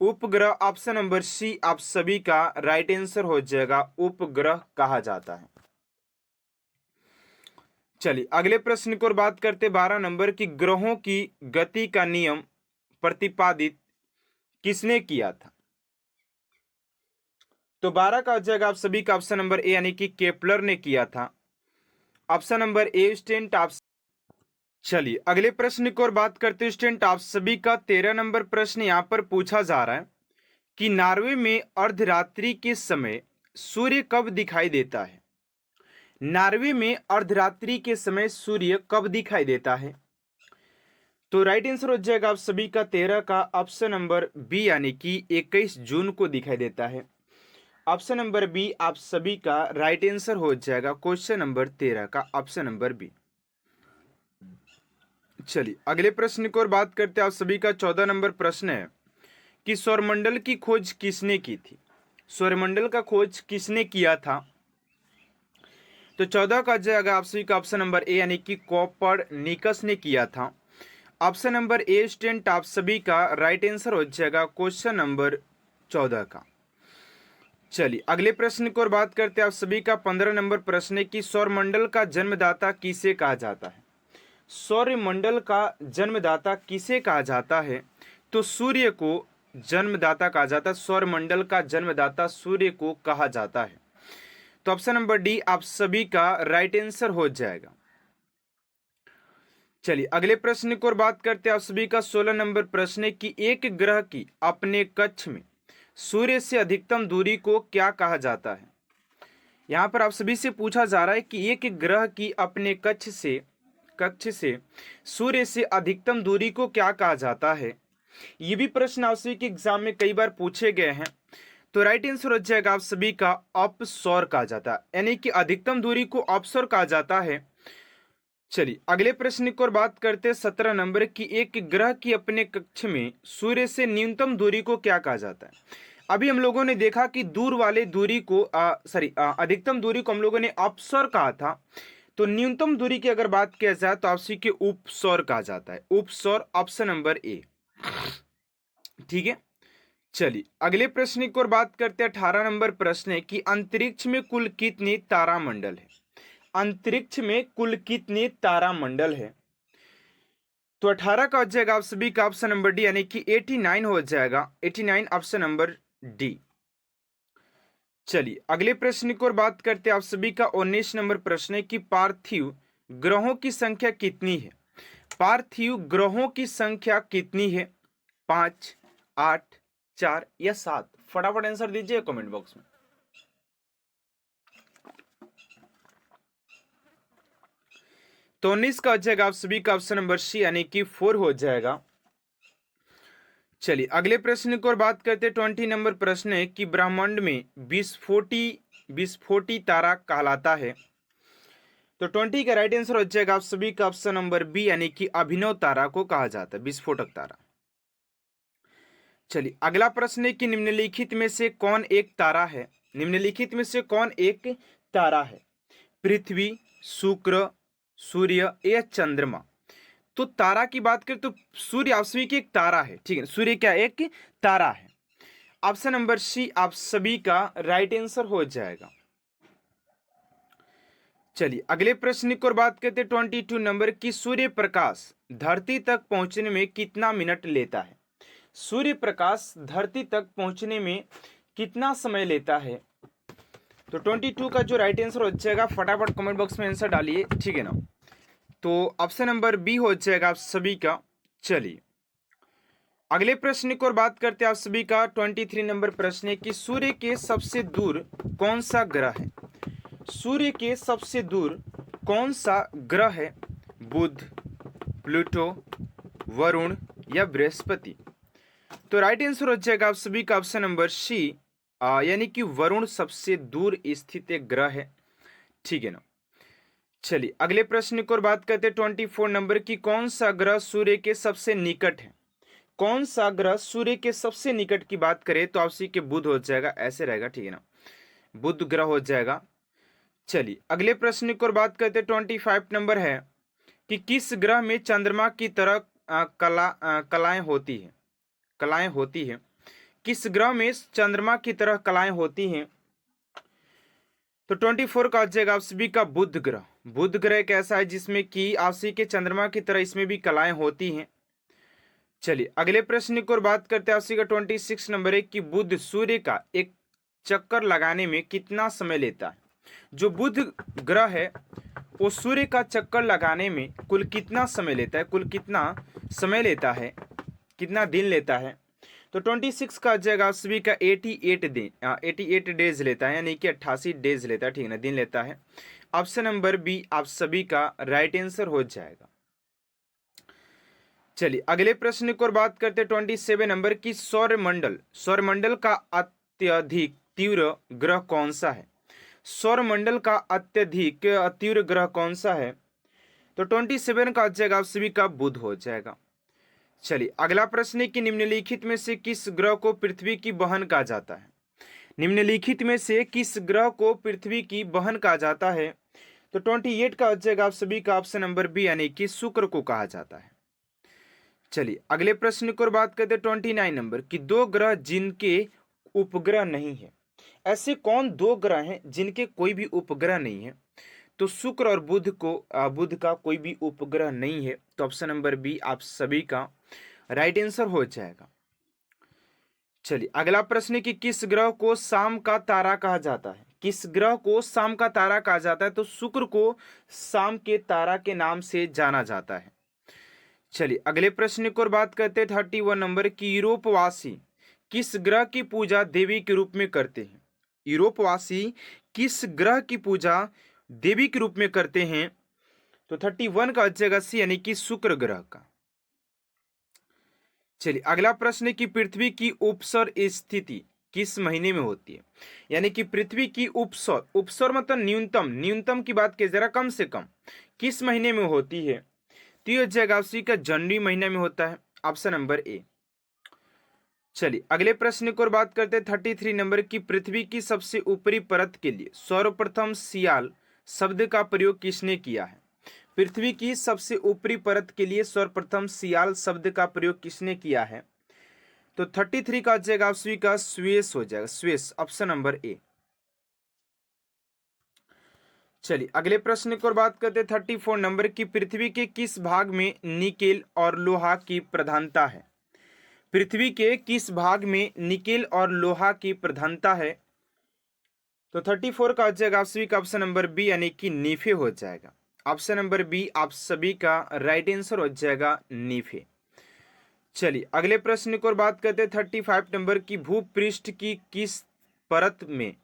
उपग्रह ऑप्शन नंबर सी आप सभी का राइट आंसर हो जाएगा, उपग्रह कहा जाता है। चलिए अगले प्रश्न की ओर बात करते 12 नंबर की ग्रहों की गति का नियम प्रतिपादित किसने किया था। तो 12 का जगह आप सभी का ऑप्शन नंबर ए यानी कि केपलर ने किया था। ऑप्शन नंबर ए स्टूडेंट आप। चलिए अगले प्रश्न की ओर बात करते हैं स्टूडेंट आप सभी का 13 नंबर प्रश्न यहां पर पूछा जा रहा है कि नॉर्वे में अर्धरात्रि के समय सूर्य कब दिखाई देता है। नॉर्वे में अर्धरात्रि के समय सूर्य कब दिखाई देता है। तो राइट आंसर हो जाएगा आप सभी का 13 का ऑप्शन नंबर बी यानी कि 21 जून को दिखाई देता है। ऑप्शन नंबर बी आप सभी का राइट आंसर हो जाएगा क्वेश्चन नंबर 13 का ऑप्शन नंबर बी। चलिए अगले प्रश्न की ओर बात करते हैं। आप सभी का 14 नंबर प्रश्न है कि सौरमंडल की खोज किसने की थी। सौरमंडल का खोज किसने किया था। तो 14 का जगह आप सभी का ऑप्शन नंबर ए यानी कि कोपरनिकस ने किया था। ऑप्शन नंबर ए स्टूडेंट आप सभी का राइट आंसर हो जाएगा क्वेश्चन नंबर 14 का। चलिए अगले प्रश्न की ओर बात करते हैं। आप सभी का 15 नंबर प्रश्न है कि सौरमंडल का जन्मदाता किसे कहा जाता है। सौरमंडल का जन्मदाता किसे कहा जाता है? तो सूर्य को जन्मदाता कहा जाता है। सौरमंडल का जन्मदाता सूर्य को कहा जाता है। तो ऑप्शन नंबर डी आप सभी का राइट आंसर हो जाएगा। चलिए अगले प्रश्न की ओर बात करते हैं। आप सभी का 16 नंबर प्रश्न है कि एक ग्रह की अपने कक्ष में सूर्य से अधिकतम दूरी को क्या कहा जाता है। यहां पर आप सभी से पूछा जा रहा है कि एक ग्रह की अपने कक्ष से सूर्य से अधिकतम दूरी को क्या कहा जाता है। ये भी प्रश्न आप सभी के एग्जाम में कई बार पूछे गए हैं। तो राइट आंसर हो जाएगा आप सभी का अपसौर कहा जाता है, यानी कि अधिकतम दूरी को अपसौर कहा जाता है। चलिए अगले प्रश्न की ओर बात करते हैं। 17 नंबर की एक ग्रह की अपने कक्ष में सूर्य से न्यूनतम दूरी को क्या कहा जाता है। अभी हम लोगों ने देखा कि दूर वाले दूरी को अधिकतम दूरी को हम लोगों ने अपसौर कहा था। तो न्यूनतम दूरी की अगर बात किया जाए तो आपसी के उपसौर कहा जाता है। उपसौर ऑप्शन नंबर ए। ठीक है, चलिए अगले प्रश्न की ओर बात करते हैं। 18 नंबर प्रश्न है कि अंतरिक्ष में कुल कितने तारामंडल है। अंतरिक्ष में कुल कितने तारामंडल है। तो 18 का हो जाएगा आप सभी का ऑप्शन नंबर डी, यानी कि 89 हो जाएगा। 89 ऑप्शन नंबर डी। चलिए अगले प्रश्न की ओर बात करते हैं। आप सभी का 19 नंबर प्रश्न है कि पार्थिव ग्रहों की संख्या कितनी है। पार्थिव ग्रहों की संख्या कितनी है। 5, 8, 4 या 7। फटाफट आंसर दीजिए कमेंट बॉक्स में। तो 19 का हो जाएगा आप सभी का ऑप्शन नंबर सी, यानी कि 4 हो जाएगा। चलिए अगले प्रश्न की ओर बात करते हैं। 20 नंबर प्रश्न है कि ब्रह्मांड में विस्फोटी तारा कहलाता है। तो 20 का राइट आंसर हो जाएगा आप सभी का ऑप्शन नंबर बी, यानी कि अभिनव तारा को कहा जाता है, विस्फोटक तारा। चलिए अगला प्रश्न है कि निम्नलिखित में से कौन एक तारा है। निम्नलिखित में से कौन एक तारा है। पृथ्वी, शुक्र, सूर्य या चंद्रमा। तो तारा की बात करें तो सूर्य आप सभी की एक तारा है। ठीक है, सूर्य क्या एक तारा है। ऑप्शन नंबर सी आप सभी का राइट आंसर हो जाएगा। चलिए अगले प्रश्न की ओर बात करते हैं। 22 नंबर की सूर्य प्रकाश धरती तक पहुंचने में कितना मिनट लेता है। सूर्य प्रकाश धरती तक पहुंचने में कितना समय लेता है। तो 22 का जो राइट आंसर हो जाएगा, फटाफट कमेंट बॉक्स में आंसर डालिए। ठीक है ना, तो ऑप्शन नंबर बी हो जाएगा आप सभी का। चलिए अगले प्रश्न की ओर बात करते हैं। आप सभी का 23 नंबर प्रश्न है कि सूर्य के सबसे दूर कौन सा ग्रह है। सूर्य के सबसे दूर कौन सा ग्रह है। बुध, प्लूटो, वरुण या बृहस्पति। तो राइट आंसर हो जाएगा आप सभी का ऑप्शन नंबर सी, यानी कि वरुण सबसे दूर स्थित एक ग्रह है। ठीक है ना, चलिए अगले प्रश्न की ओर बात करते हैं। 24 नंबर की कौन सा ग्रह सूर्य के सबसे निकट है। कौन सा ग्रह सूर्य के सबसे निकट की बात करें तो आपसी के बुध हो जाएगा, ऐसे रहेगा। ठीक है ना, बुध ग्रह हो जाएगा। चलिए अगले प्रश्न की ओर बात करते हैं। 25 नंबर है कि किस ग्रह में चंद्रमा की तरह कलाएं होती है। किस ग्रह में चंद्रमा की तरह कलाएं होती हैं। तो 24 का हो जाएगा आप सभी का बुध ग्रह। बुध ग्रह एक ऐसा है जिसमें कि आप सभी के चंद्रमा की तरह इसमें भी कलाएं होती हैं। चलिए अगले प्रश्न की ओर बात करते हैं। आप सभी का 26 नंबर है कि बुध सूर्य का एक चक्कर लगाने में कितना समय लेता है। जो बुध ग्रह है वो सूर्य का चक्कर लगाने में कुल कितना समय लेता है। कुल कितना समय लेता है, कितना दिन लेता है। तो 26 का जाएगा आप सभी का 88 डेज लेता है, यानी कि 88 डेज लेता है। ठीक है ना, दिन लेता है। ऑप्शन नंबर बी आप सभी का राइट आंसर हो जाएगा। चलिए अगले प्रश्न की ओर बात करते हैं। 27 नंबर की सौरमंडल का अत्यधिक तीव्र ग्रह कौन सा है। सौरमंडल का अत्यधिक तीव्र ग्रह कौन सा है। तो 27 का जाएगा आप सभी का बुध हो जाएगा। चलिए अगला प्रश्न है कि निम्नलिखित में से किस ग्रह को पृथ्वी की बहन कहा जाता है। निम्नलिखित में से किस ग्रह को पृथ्वी की बहन कहा जाता है। तो 28 का हो जाएगा आप सभी का ऑप्शन नंबर बी, यानी कि शुक्र को कहा जाता है। चलिए अगले प्रश्न की ओर बात करते हैं 29 नंबर की, दो ग्रह जिनके उपग्रह नहीं है। ऐसे कौन दो ग्रह हैं जिनके कोई भी उपग्रह नहीं है? तो शुक्र और बुध का कोई भी उपग्रह नहीं है। तो ऑप्शन नंबर बी आप सभी का राइट आंसर हो जाएगा। चलिए अगला प्रश्न कि किस ग्रह को शाम का तारा कहा जाता है? किस ग्रह को शाम का तारा कहा जाता है? तो शुक्र को शाम के तारा के नाम से जाना जाता है। चलिए अगले प्रश्न की ओर बात करते हैं 31 नंबर की, यूरोपवासी किस ग्रह की पूजा देवी के रूप में करते हैं? यूरोपवासी किस ग्रह की पूजा देवी के रूप में करते हैं? तो 31 का जगह सी यानी कि शुक्र ग्रह का। चलिए अगला प्रश्न की पृथ्वी की उपसर स्थिति किस महीने में होती है? यानी कि पृथ्वी की उपसर मतलब न्यूनतम की बात की जरा कम से कम किस महीने में होती है? तो यह जगह का जनवरी महीने में होता है, ऑप्शन नंबर ए। चलिए अगले प्रश्न की ओर बात करते हैं 33 नंबर की, पृथ्वी की सबसे ऊपरी परत के लिए सर्वप्रथम सियाल शब्द का प्रयोग किसने किया है? पृथ्वी की सबसे ऊपरी परत के लिए सर्वप्रथम सियाल शब्द का प्रयोग किसने किया है? तो 33 का जगह का स्वेस हो जाएगा, स्वेस, ऑप्शन नंबर ए। चलिए अगले प्रश्न की ओर बात करते हैं 34 नंबर की, पृथ्वी के किस भाग में निकेल और लोहा की प्रधानता है? पृथ्वी के किस भाग में निकेल और लोहा की प्रधानता है? तो 34 का जगह का ऑप्शन नंबर बी यानी कि नीफे हो जाएगा। ऑप्शन नंबर बी आप सभी का राइट आंसर हो जाएगा, नीफे। चलिए अगले प्रश्न की ओर बात करते हैं 35 नंबर की, भूपृष्ठ की किस परत में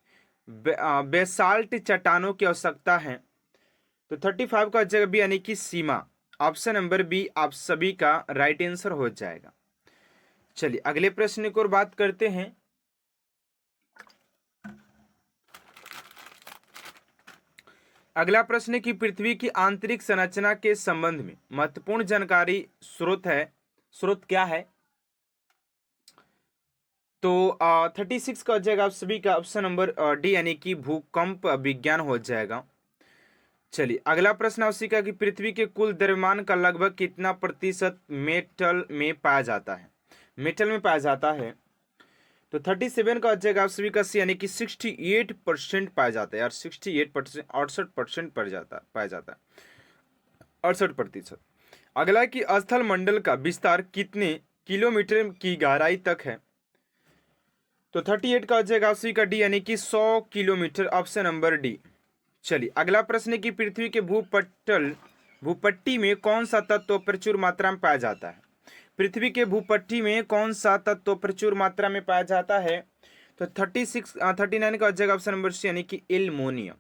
बेसाल्ट चट्टानों की आवश्यकता है? तो 35 का जगह बी यानी कि सीमा, ऑप्शन नंबर बी आप सभी का राइट आंसर हो जाएगा। चलिए अगले प्रश्न की ओर बात करते हैं अगला प्रश्न की, पृथ्वी की आंतरिक संरचना के संबंध में महत्वपूर्ण जानकारी स्रोत क्या है? तो 36 का जगह आप सभी का ऑप्शन नंबर डी यानी कि भूकंप विज्ञान हो जाएगा। चलिए अगला प्रश्न आवश्यक कि पृथ्वी के कुल द्रव्यमान का लगभग कितना प्रतिशत मेटल में पाया जाता है? मेटल में पाया जाता है। तो 37 का जगह आप सभी का सी यानी कि 68% पाया जाता है यार, 68%, 68% पाया जाता है, 68%। अगला कि स्थल मंडल का विस्तार कितने किलोमीटर की गहराई तक है? तो 38 का जगह सी का डी यानी कि 100 किलोमीटर, ऑप्शन नंबर डी। चलिए अगला प्रश्न की, पृथ्वी के भूपट्टी में कौन सा तत्व प्रचुर मात्रा में पाया जाता है? पृथ्वी के भूपट्टी में कौन सा तत्व प्रचुर मात्रा में पाया जाता है? तो 39 का जगह ऑप्शन नंबर सी यानी कि एल्युमिनियम,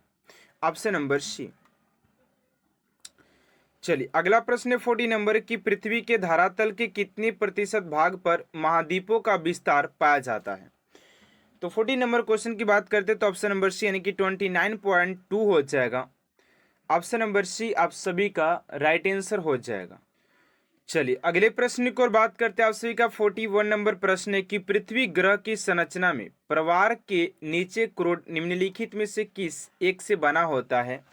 ऑप्शन नंबर सी। चलिए अगला प्रश्न 40 नंबर की, पृथ्वी के धरातल के कितने प्रतिशत भाग पर महाद्वीपों का विस्तार पाया जाता है? तो 40 नंबर क्वेश्चन की बात करते हैं तो ऑप्शन नंबर सी यानी कि 29.2 हो जाएगा। ऑप्शन नंबर सी आप सभी का राइट आंसर हो जाएगा। चलिए अगले प्रश्न की ओर बात करते हैं आप सभी का 41 नंबर प्रश्न है कि पृथ्वी ग्रह की संरचना में प्रवार के नीचे क्रोड निम्नलिखित में से किस एक से बना होता है?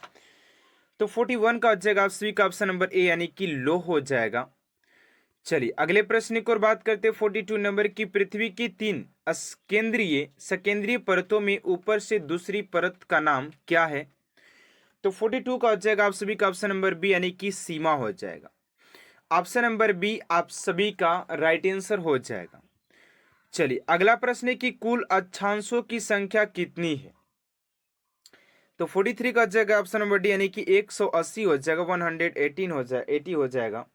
तो 41 का जगह आप सभी का ऑप्शन नंबर ए यानी कि लो हो जाएगा। चलिए अगले प्रश्न की ओर बात करते हैं 42 नंबर की, पृथ्वी की 3 सकेंद्रीय परतों में ऊपर से दूसरी परत का नाम क्या है? तो 42 का जगह आप सभी का ऑप्शन नंबर बी यानी कि सीमा हो जाएगा। ऑप्शन नंबर बी आप सभी का राइट आंसर हो जाएगा। चलिए अगला प्रश्न है कि कुल अक्षांशों की संख्या कितनी है? तो 43 का जगह ऑप्शन नंबर डी यानी कि 180 हो जाएगा, 118 हो जाएगा।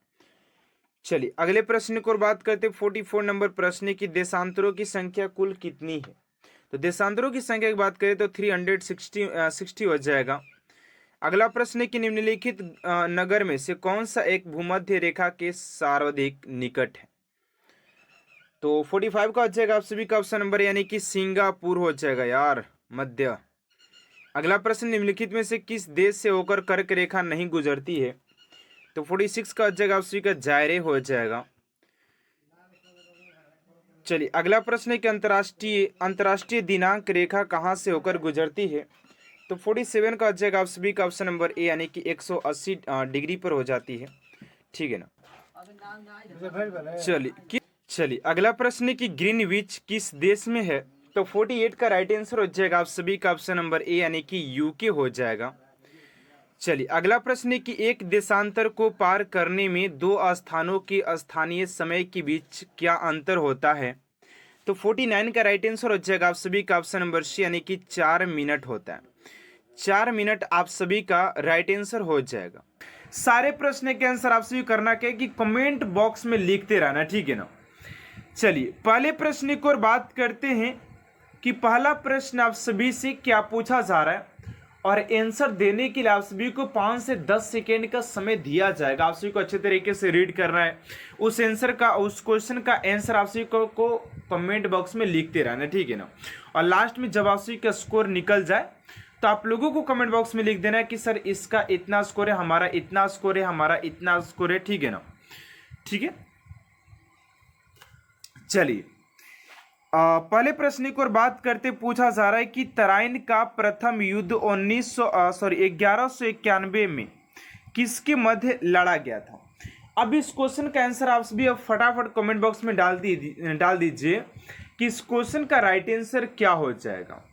चलिए अगले प्रश्न की ओर बात करते हैं 44 नंबर प्रश्न की, देशांतरों की संख्या कुल कितनी है? तो देशांतरों की संख्या की बात करें तो 360 हो जाएगा। अगला प्रश्न की, निम्नलिखित नगर में से कौन सा एक भूमध्य रेखा के सर्वाधिक निकट है? तो 45 का हो जाएगा आप सभी का ऑप्शन नंबर यानी कि सिंगापुर हो जाएगा यार, मध्य। अगला प्रश्न, निम्नलिखित में से किस देश से होकर कर्क रेखा नहीं गुजरती है? तो 46 का हो जाएगा आप सभी का जायरे हो जाएगा। चलिए अगला प्रश्न है कि अंतरराष्ट्रीय दिनांक रेखा कहाँ से होकर गुजरती है? तो 47 का जगह आप सभी का ऑप्शन नंबर ए यानी कि 180 डिग्री पर हो जाती है, ठीक है ना। चलिए अगला प्रश्न है कि ग्रीनविच किस देश में है। तो 48 का राइट आंसर हो जाएगा आप सभी का ऑप्शन नंबर ए यानी कि यूके हो जाएगा। चलिए अगला प्रश्न है कि एक देशांतर को पार करने में दो स्थानों के स्थानीय समय के बीच क्या अंतर होता है। तो 49 का राइट आंसर हो जाएगा आप सभी का ऑप्शन नंबर सी यानी कि 4 मिनट होता है। 4 मिनट आप सभी का राइट आंसर हो जाएगा। सारे प्रश्न के आंसर आप सभी करना क्या है कि कमेंट बॉक्स में लिखते रहना, ठीक है ना। चलिए पहले प्रश्न की ओर बात करते हैं कि पहला प्रश्न आप सभी से क्या पूछा जा रहा है और आंसर देने के लिए आप सभी को 5 से 10 सेकेंड का समय दिया जाएगा। आप सभी को अच्छे तरीके से रीड करना है, उस क्वेश्चन का आंसर आप सभी को कमेंट बॉक्स में लिखते रहना, ठीक है ना। और लास्ट में जब आप सभी का स्कोर निकल जाए तो आप लोगों को कमेंट बॉक्स में लिख देना है कि सर इसका इतना स्कोर है, हमारा इतना स्कोर है, हमारा इतना स्कोर है, ठीक है ना। ठीक है, चलिए पहले प्रश्न की ओर बात करते पूछा जा रहा है कि तराइन का प्रथम युद्ध 1191 में किसके मध्य लड़ा गया था। अब इस क्वेश्चन का आंसर आप सभी अब फटाफट कमेंट बॉक्स में डाल दीजिए कि इस क्वेश्चन का राइट आंसर क्या हो जाएगा।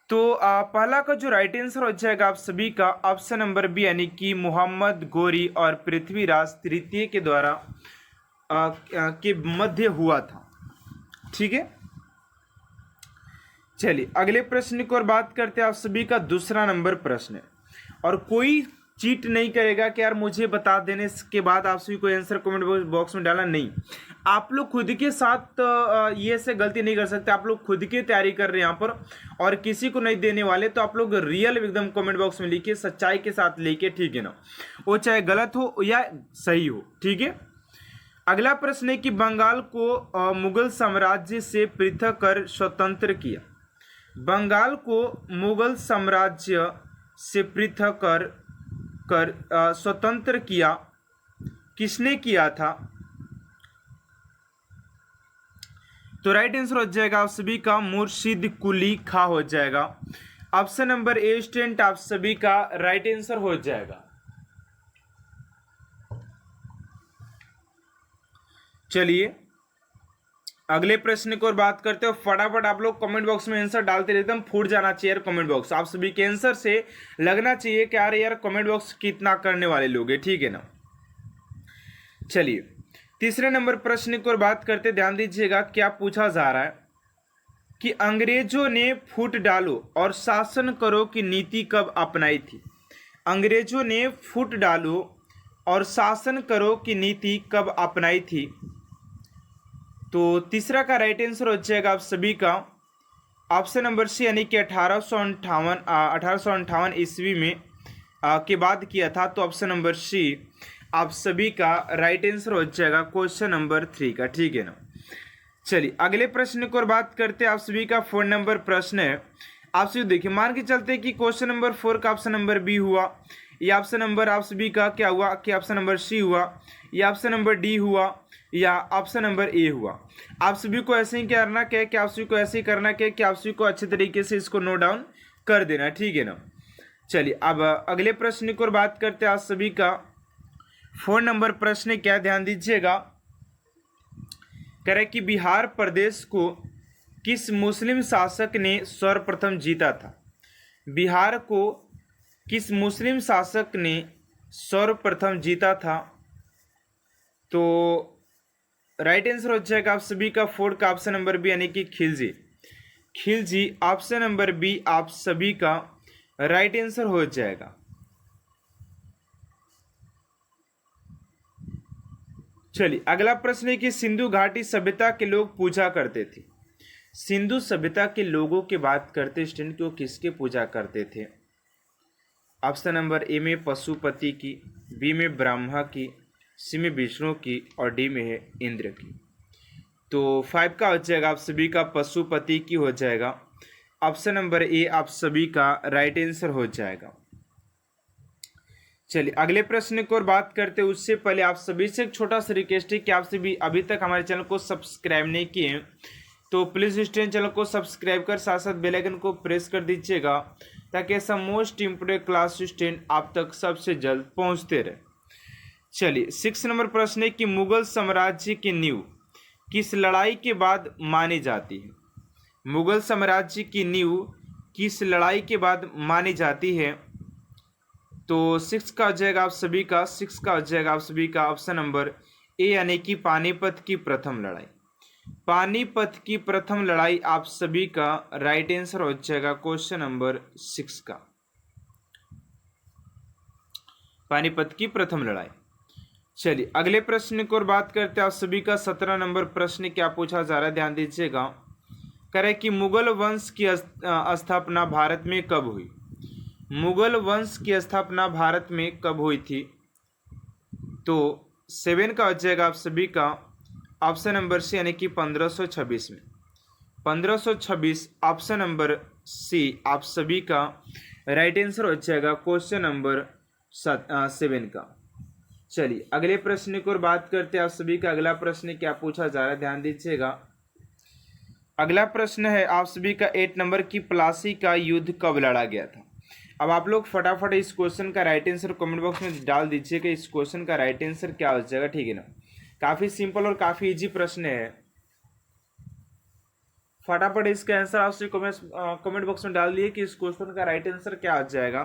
तो पहला का जो राइट आंसर हो जाएगा आप सभी का ऑप्शन नंबर बी यानी कि मोहम्मद गोरी और पृथ्वीराज तृतीय के द्वारा के मध्य हुआ था, ठीक है। चलिए अगले प्रश्न की ओर बात करते हैं। आप सभी का दूसरा नंबर प्रश्न है और कोई चीट नहीं करेगा कि यार मुझे बता देने के बाद आप सभी को आंसर कमेंट बॉक्स में डालना, नहीं। आप लोग खुद के साथ ये से गलती नहीं कर सकते। आप लोग खुद की तैयारी कर रहे हैं यहाँ पर और किसी को नहीं देने वाले, तो आप लोग रियल एकदम कमेंट बॉक्स में लिखिए, सच्चाई के साथ लिखिए, ठीक है ना। वो चाहे गलत हो या सही हो, ठीक है। अगला प्रश्न है कि बंगाल को मुगल साम्राज्य से पृथक कर स्वतंत्र किया। बंगाल को मुगल साम्राज्य से पृथक कर स्वतंत्र किया, किसने किया था। तो राइट आंसर हो जाएगा आप सभी का मुर्शिद कुली खा हो जाएगा। ऑप्शन नंबर ए स्टूडेंट आप सभी का राइट आंसर हो जाएगा। चलिए अगले प्रश्न की ओर बात करते हो। फटाफट आप लोग कमेंट बॉक्स में आंसर डालते रहते हैं, फूट जाना चाहिए कमेंट बॉक्स। आप सभी के आंसर से लगना चाहिए कि यार कमेंट बॉक्स कितना करने वाले लोग हैं, ठीक है ना। चलिए तीसरे नंबर प्रश्न की ओर बात करते, ध्यान दीजिएगा क्या पूछा जा रहा है कि अंग्रेजों ने फूट डालो और शासन करो की नीति कब अपनाई थी। अंग्रेजों ने फूट डालो और शासन करो की नीति कब अपनाई थी। तो तीसरा का राइट आंसर हो जाएगा आप सभी का ऑप्शन नंबर सी यानी कि 1858 ईस्वी में के बाद किया था। तो ऑप्शन नंबर सी आप सभी का राइट आंसर हो जाएगा क्वेश्चन नंबर 3 का, ठीक है ना। चलिए अगले प्रश्न की ओर बात करते हैं। आप सभी का 4 नंबर प्रश्न है। आप सभी देखिए, मान के चलते कि क्वेश्चन नंबर 4 का ऑप्शन नंबर बी हुआ, या ऑप्शन नंबर आप सभी का क्या हुआ कि ऑप्शन नंबर सी हुआ, या ऑप्शन नंबर डी हुआ, या ऑप्शन नंबर ए हुआ। आप सभी को ऐसे ही करना क्या है कि आप सभी को ऐसे ही करना क्या है कि आप सभी को अच्छे तरीके से इसको नोट डाउन कर देना, ठीक है ना। चलिए अब अगले प्रश्न की ओर बात करते हैं। आप सभी का 4 नंबर प्रश्न क्या, ध्यान दीजिएगा। कह रहे कि बिहार प्रदेश को किस मुस्लिम शासक ने सर्वप्रथम जीता था। बिहार को किस मुस्लिम शासक ने सर्वप्रथम जीता था। तो राइट आंसर हो जाएगा आप सभी का 4 का ऑप्शन नंबर बी यानी कि Khilji. Khilji option number B आप सभी का राइट आंसर हो जाएगा। चलिए अगला प्रश्न है कि सिंधु घाटी सभ्यता के लोग पूजा करते थे। सिंधु सभ्यता के लोगों की बात करते स्टूडेंट को किसके पूजा करते थे। ऑप्शन नंबर ए में पशुपति की, बी में ब्रह्मा की, सी में विष्णु की और डी में है इंद्र की। तो 5 का हो जाएगा आप सभी का पशुपति की हो जाएगा। ऑप्शन नंबर ए आप सभी का राइट आंसर हो जाएगा। चलिए अगले प्रश्न की ओर बात करते हैं। उससे पहले आप सभी से एक छोटा सा रिक्वेस्ट है कि आप सभी अभी तक हमारे चैनल को सब्सक्राइब नहीं किए तो प्लीज़ स्टूडेंट चैनल को सब्सक्राइब कर साथ साथ बेल आइकन को प्रेस कर दीजिएगा ताकि ऐसा मोस्ट इम्पोर्टेंट क्लास स्टूडेंट आप तक सबसे जल्द पहुंचते रहे। चलिए 6 नंबर प्रश्न है कि मुगल साम्राज्य की नींव किस लड़ाई के बाद मानी जाती है। मुगल साम्राज्य की नींव किस लड़ाई के बाद मानी जाती है। तो 6 का हो जाएगा आप सभी का, 6 का हो जाएगा आप सभी का ऑप्शन नंबर ए यानी कि पानीपत की प्रथम लड़ाई। पानीपत की प्रथम लड़ाई आप सभी का राइट आंसर हो जाएगा क्वेश्चन नंबर 6 का, पानीपत की प्रथम लड़ाई। चलिए अगले प्रश्न की ओर बात करते हैं। आप सभी का 17 नंबर प्रश्न क्या पूछा जा रहा है, ध्यान दीजिएगा। करें कि मुगल वंश की स्थापना भारत में कब हुई। मुगल वंश की स्थापना भारत में कब हुई थी। तो 7 का हो जाएगा आप सभी का ऑप्शन नंबर सी यानी कि 1526 में। 1526 ऑप्शन नंबर सी आप सभी का राइट आंसर हो जाएगा क्वेश्चन नंबर 7 का। चलिए अगले प्रश्न की ओर बात करते हैं। आप सभी का अगला प्रश्न क्या पूछा जा रहा है, ध्यान दीजिएगा। अगला प्रश्न है आप सभी का 8 नंबर की प्लासी का युद्ध कब लड़ा गया था। अब आप लोग फटाफट इस क्वेश्चन का राइट आंसर कमेंट बॉक्स में डाल दीजिएगा। इस क्वेश्चन का राइट आंसर क्या हो जाएगा, ठीक है ना। काफी सिंपल और काफी इजी प्रश्न है। फटाफट इसका आंसर आप सभी कमेंट बॉक्स में डाल दिए कि इस क्वेश्चन का राइट आंसर क्या हो जाएगा।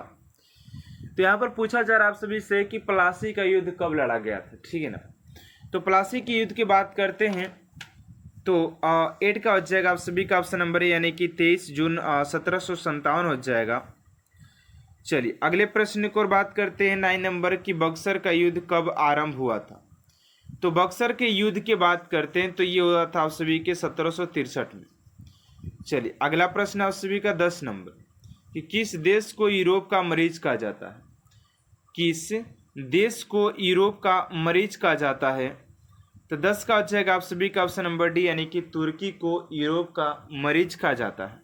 तो यहाँ पर पूछा जा रहा है आप सभी से कि प्लासी का युद्ध कब लड़ा गया था, ठीक है ना। तो प्लासी के युद्ध की बात करते हैं तो 8 का हो जाएगा आप सभी का ऑप्शन नंबर यानी कि 23 जून 1757 हो जाएगा। चलिए अगले प्रश्न की ओर बात करते हैं। 9 नंबर की बक्सर का युद्ध कब आरंभ हुआ था। तो बक्सर के युद्ध की बात करते हैं तो ये हुआ था आप सभी के 1763 में। चलिए अगला प्रश्न आप सभी का 10 नंबर कि किस देश को यूरोप का मरीज कहा जाता है। किस देश को यूरोप का मरीज कहा जाता है। तो 10 का हो जाएगा आप सभी का ऑप्शन नंबर डी यानी कि तुर्की को यूरोप का मरीज कहा जाता है।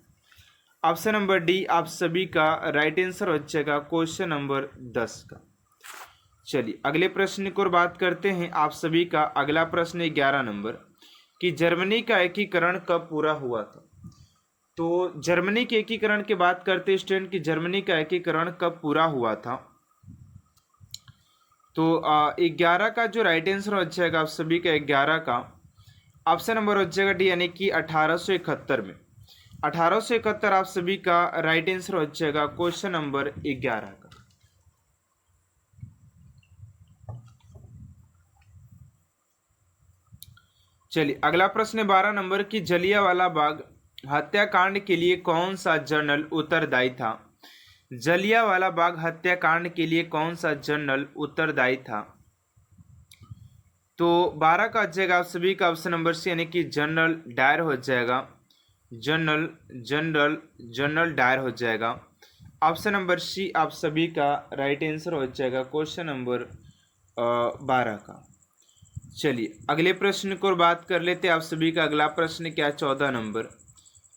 ऑप्शन नंबर डी आप सभी का राइट आंसर हो जाएगा क्वेश्चन नंबर 10 का। चलिए अगले प्रश्न की ओर बात करते हैं। आप सभी का अगला प्रश्न 11 नंबर कि जर्मनी का एकीकरण कब पूरा हुआ था। तो जर्मनी के एकीकरण की बात करते हैं स्टूडेंट कि जर्मनी का एकीकरण कब पूरा हुआ था। तो 11 का जो राइट आंसर हो जाएगा आप सभी का 11 का ऑप्शन नंबर हो जाएगा डी यानी कि 1871 में। 1871 आप सभी का राइट आंसर हो जाएगा क्वेश्चन नंबर 11 का। चलिए अगला प्रश्न 12 नंबर की जलियांवाला बाग हत्याकांड के लिए कौन सा जनरल उत्तरदायी था। जलियांवाला बाग हत्याकांड के लिए कौन सा जनरल उत्तरदायी था। तो 12 का हो जाएगा आप सभी का ऑप्शन नंबर सी यानी कि जनरल डायर हो जाएगा। जनरल जनरल जनरल डायर हो जाएगा। ऑप्शन नंबर सी आप सभी का राइट आंसर हो जाएगा क्वेश्चन नंबर 12 का। चलिए अगले प्रश्न को बात कर लेते हैं। आप सभी का अगला प्रश्न क्या 14 नंबर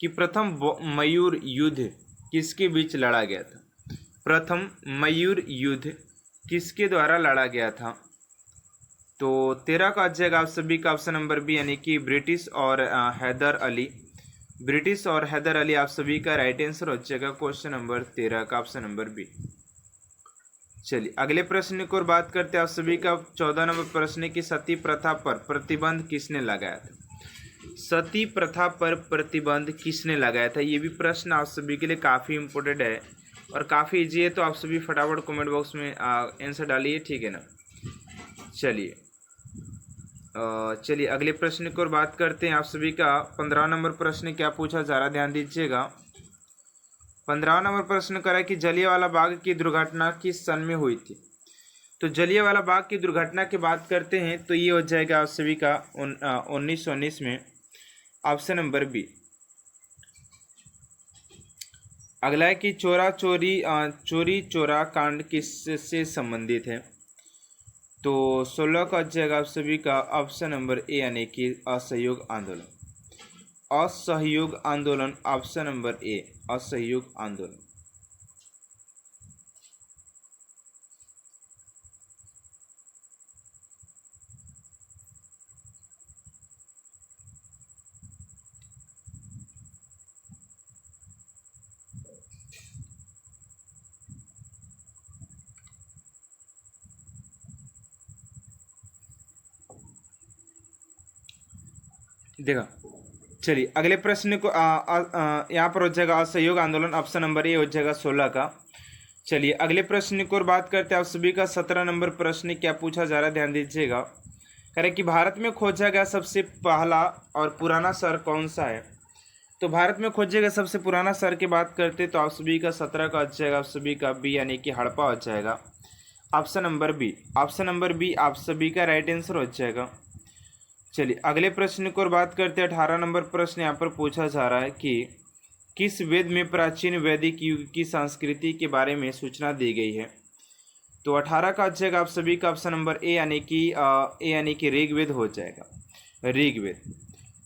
कि प्रथम मयूर युद्ध किसके बीच लड़ा गया था। प्रथम मयूर युद्ध किसके द्वारा लड़ा गया था। तो 13 का आ जाएगा आप सभी का ऑप्शन नंबर बी यानी कि ब्रिटिश और हैदर अली। ब्रिटिश और हैदर अली आप सभी का राइट आंसर हो जाएगा क्वेश्चन नंबर 13 का ऑप्शन नंबर बी। चलिए अगले प्रश्न की ओर बात करते हैं। आप सभी का 14 नंबर प्रश्न की सती प्रथा पर प्रतिबंध किसने लगाया था। सती प्रथा पर प्रतिबंध किसने लगाया था। ये भी प्रश्न आप सभी के लिए काफ़ी इम्पोर्टेंट है और काफ़ी इजी है। तो आप सभी फटाफट कमेंट बॉक्स में आंसर डालिए, ठीक है ना। चलिए अगले प्रश्न की ओर बात करते हैं। आप सभी का 15 नंबर प्रश्न क्या पूछा जा रहा है, ध्यान दीजिएगा। 15 नंबर प्रश्न करा कि जलियांवाला बाग की दुर्घटना किस सन में हुई थी। तो जलियांवाला बाग की दुर्घटना की बात करते हैं तो ये हो जाएगा आप सभी का 1919 में। Option number B. अगला है कि चोरी चोरा कांड किससे संबंधित है। तो 16 का हो जाएगा आप सभी का ऑप्शन नंबर ए यानी कि असहयोग आंदोलन। असहयोग आंदोलन ऑप्शन नंबर ए असहयोग आंदोलन। देखा। चलिए अगले प्रश्न को यहाँ पर हो जाएगा असहयोग आंदोलन, ऑप्शन नंबर ए हो जाएगा 16 का। चलिए अगले प्रश्न को और बात करते हैं आप सभी का 17 नंबर प्रश्न क्या पूछा जा रहा है, ध्यान दीजिएगा। कह रहे कि भारत में खोजा गया सबसे पहला और पुराना शहर कौन सा है। तो भारत में खोजे गए सबसे पुराना शहर की बात करते तो आप सभी का 17 का हो जाएगा, आप सभी का बी यानी कि हड़प्पा हो जाएगा, option number B. Option number B आप सभी का राइट आंसर हो जाएगा। चलिए अगले प्रश्न को और बात करते हैं 18 नंबर प्रश्न यहाँ पर पूछा जा रहा है कि किस वेद में प्राचीन वैदिक युग की संस्कृति के बारे में सूचना दी गई है। तो 18 का जाएगा आप सभी का ऑप्शन नंबर ए यानी कि ऋग्वेद हो जाएगा, ऋग्वेद।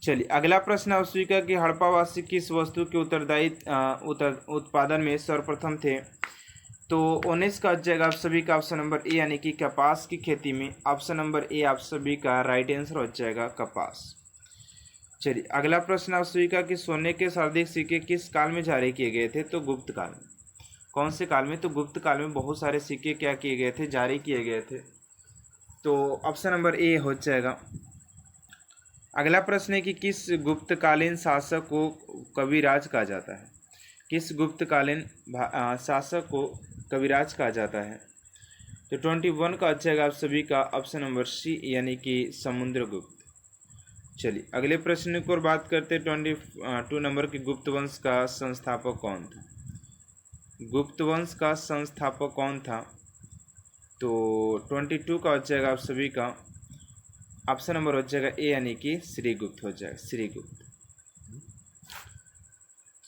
चलिए अगला प्रश्न आप सभी का कि हड़प्पावासी किस वस्तु के उत्पादन में सर्वप्रथम थे। तो 19 का जाएगा आप सभी का ऑप्शन नंबर ए यानी कि कपास की खेती में, ऑप्शन नंबर ए आप सभी का राइट आंसर हो जाएगा कपास। चलिए अगला प्रश्न आप सभी का कि सोने के सर्वाधिक सिक्के किस काल में जारी किए गए थे। तो गुप्त काल में। कौन से काल में। तो गुप्त काल में बहुत सारे सिक्के क्या किए गए थे, जारी किए गए थे। तो ऑप्शन नंबर ए हो जाएगा। अगला प्रश्न है कि किस गुप्तकालीन शासक को कविराज कहा जाता है। किस गुप्तकालीन शासक को कविराज कहा जाता है। तो 21 का जाएगा आप सभी का ऑप्शन नंबर सी यानी कि समुद्रगुप्त। चलिए अगले प्रश्न को और बात करते हैं 22 नंबर के गुप्त वंश का संस्थापक कौन था। गुप्त वंश का संस्थापक कौन था। तो 22 का हो जाएगा आप सभी का ऑप्शन नंबर हो जाएगा ए यानी कि श्रीगुप्त हो जाएगा, श्रीगुप्त।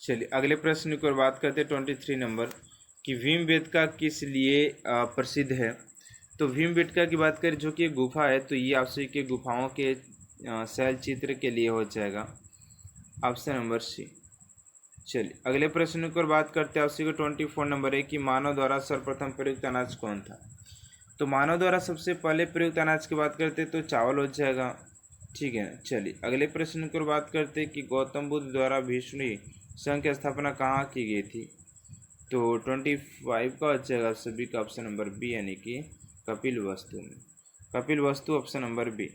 चलिए अगले प्रश्न की ओर बात करते हैं 23 नंबर कि भीमबेटका किस लिए प्रसिद्ध है। तो भीमबेटका की बात करें जो कि एक गुफा है, तो ये आप सभी के गुफाओं के शैल चित्र के लिए हो जाएगा, ऑप्शन नंबर सी। चलिए अगले प्रश्न की ओर बात करते हैं आप सभी को 24 नंबर है कि मानव द्वारा सर्वप्रथम प्रयुक्त अनाज कौन था। तो मानव द्वारा सबसे पहले प्रयुक्त अनाज की बात करते तो चावल हो जाएगा, ठीक है। चलिए अगले प्रश्न की ओर बात करते हैं कि गौतम बुद्ध द्वारा भीष्म संघ की स्थापना कहाँ की गई थी। तो 25 का हो जाएगा सभी का ऑप्शन नंबर बी यानी कि कपिल वस्तु में, कपिल वस्तु ऑप्शन नंबर बी।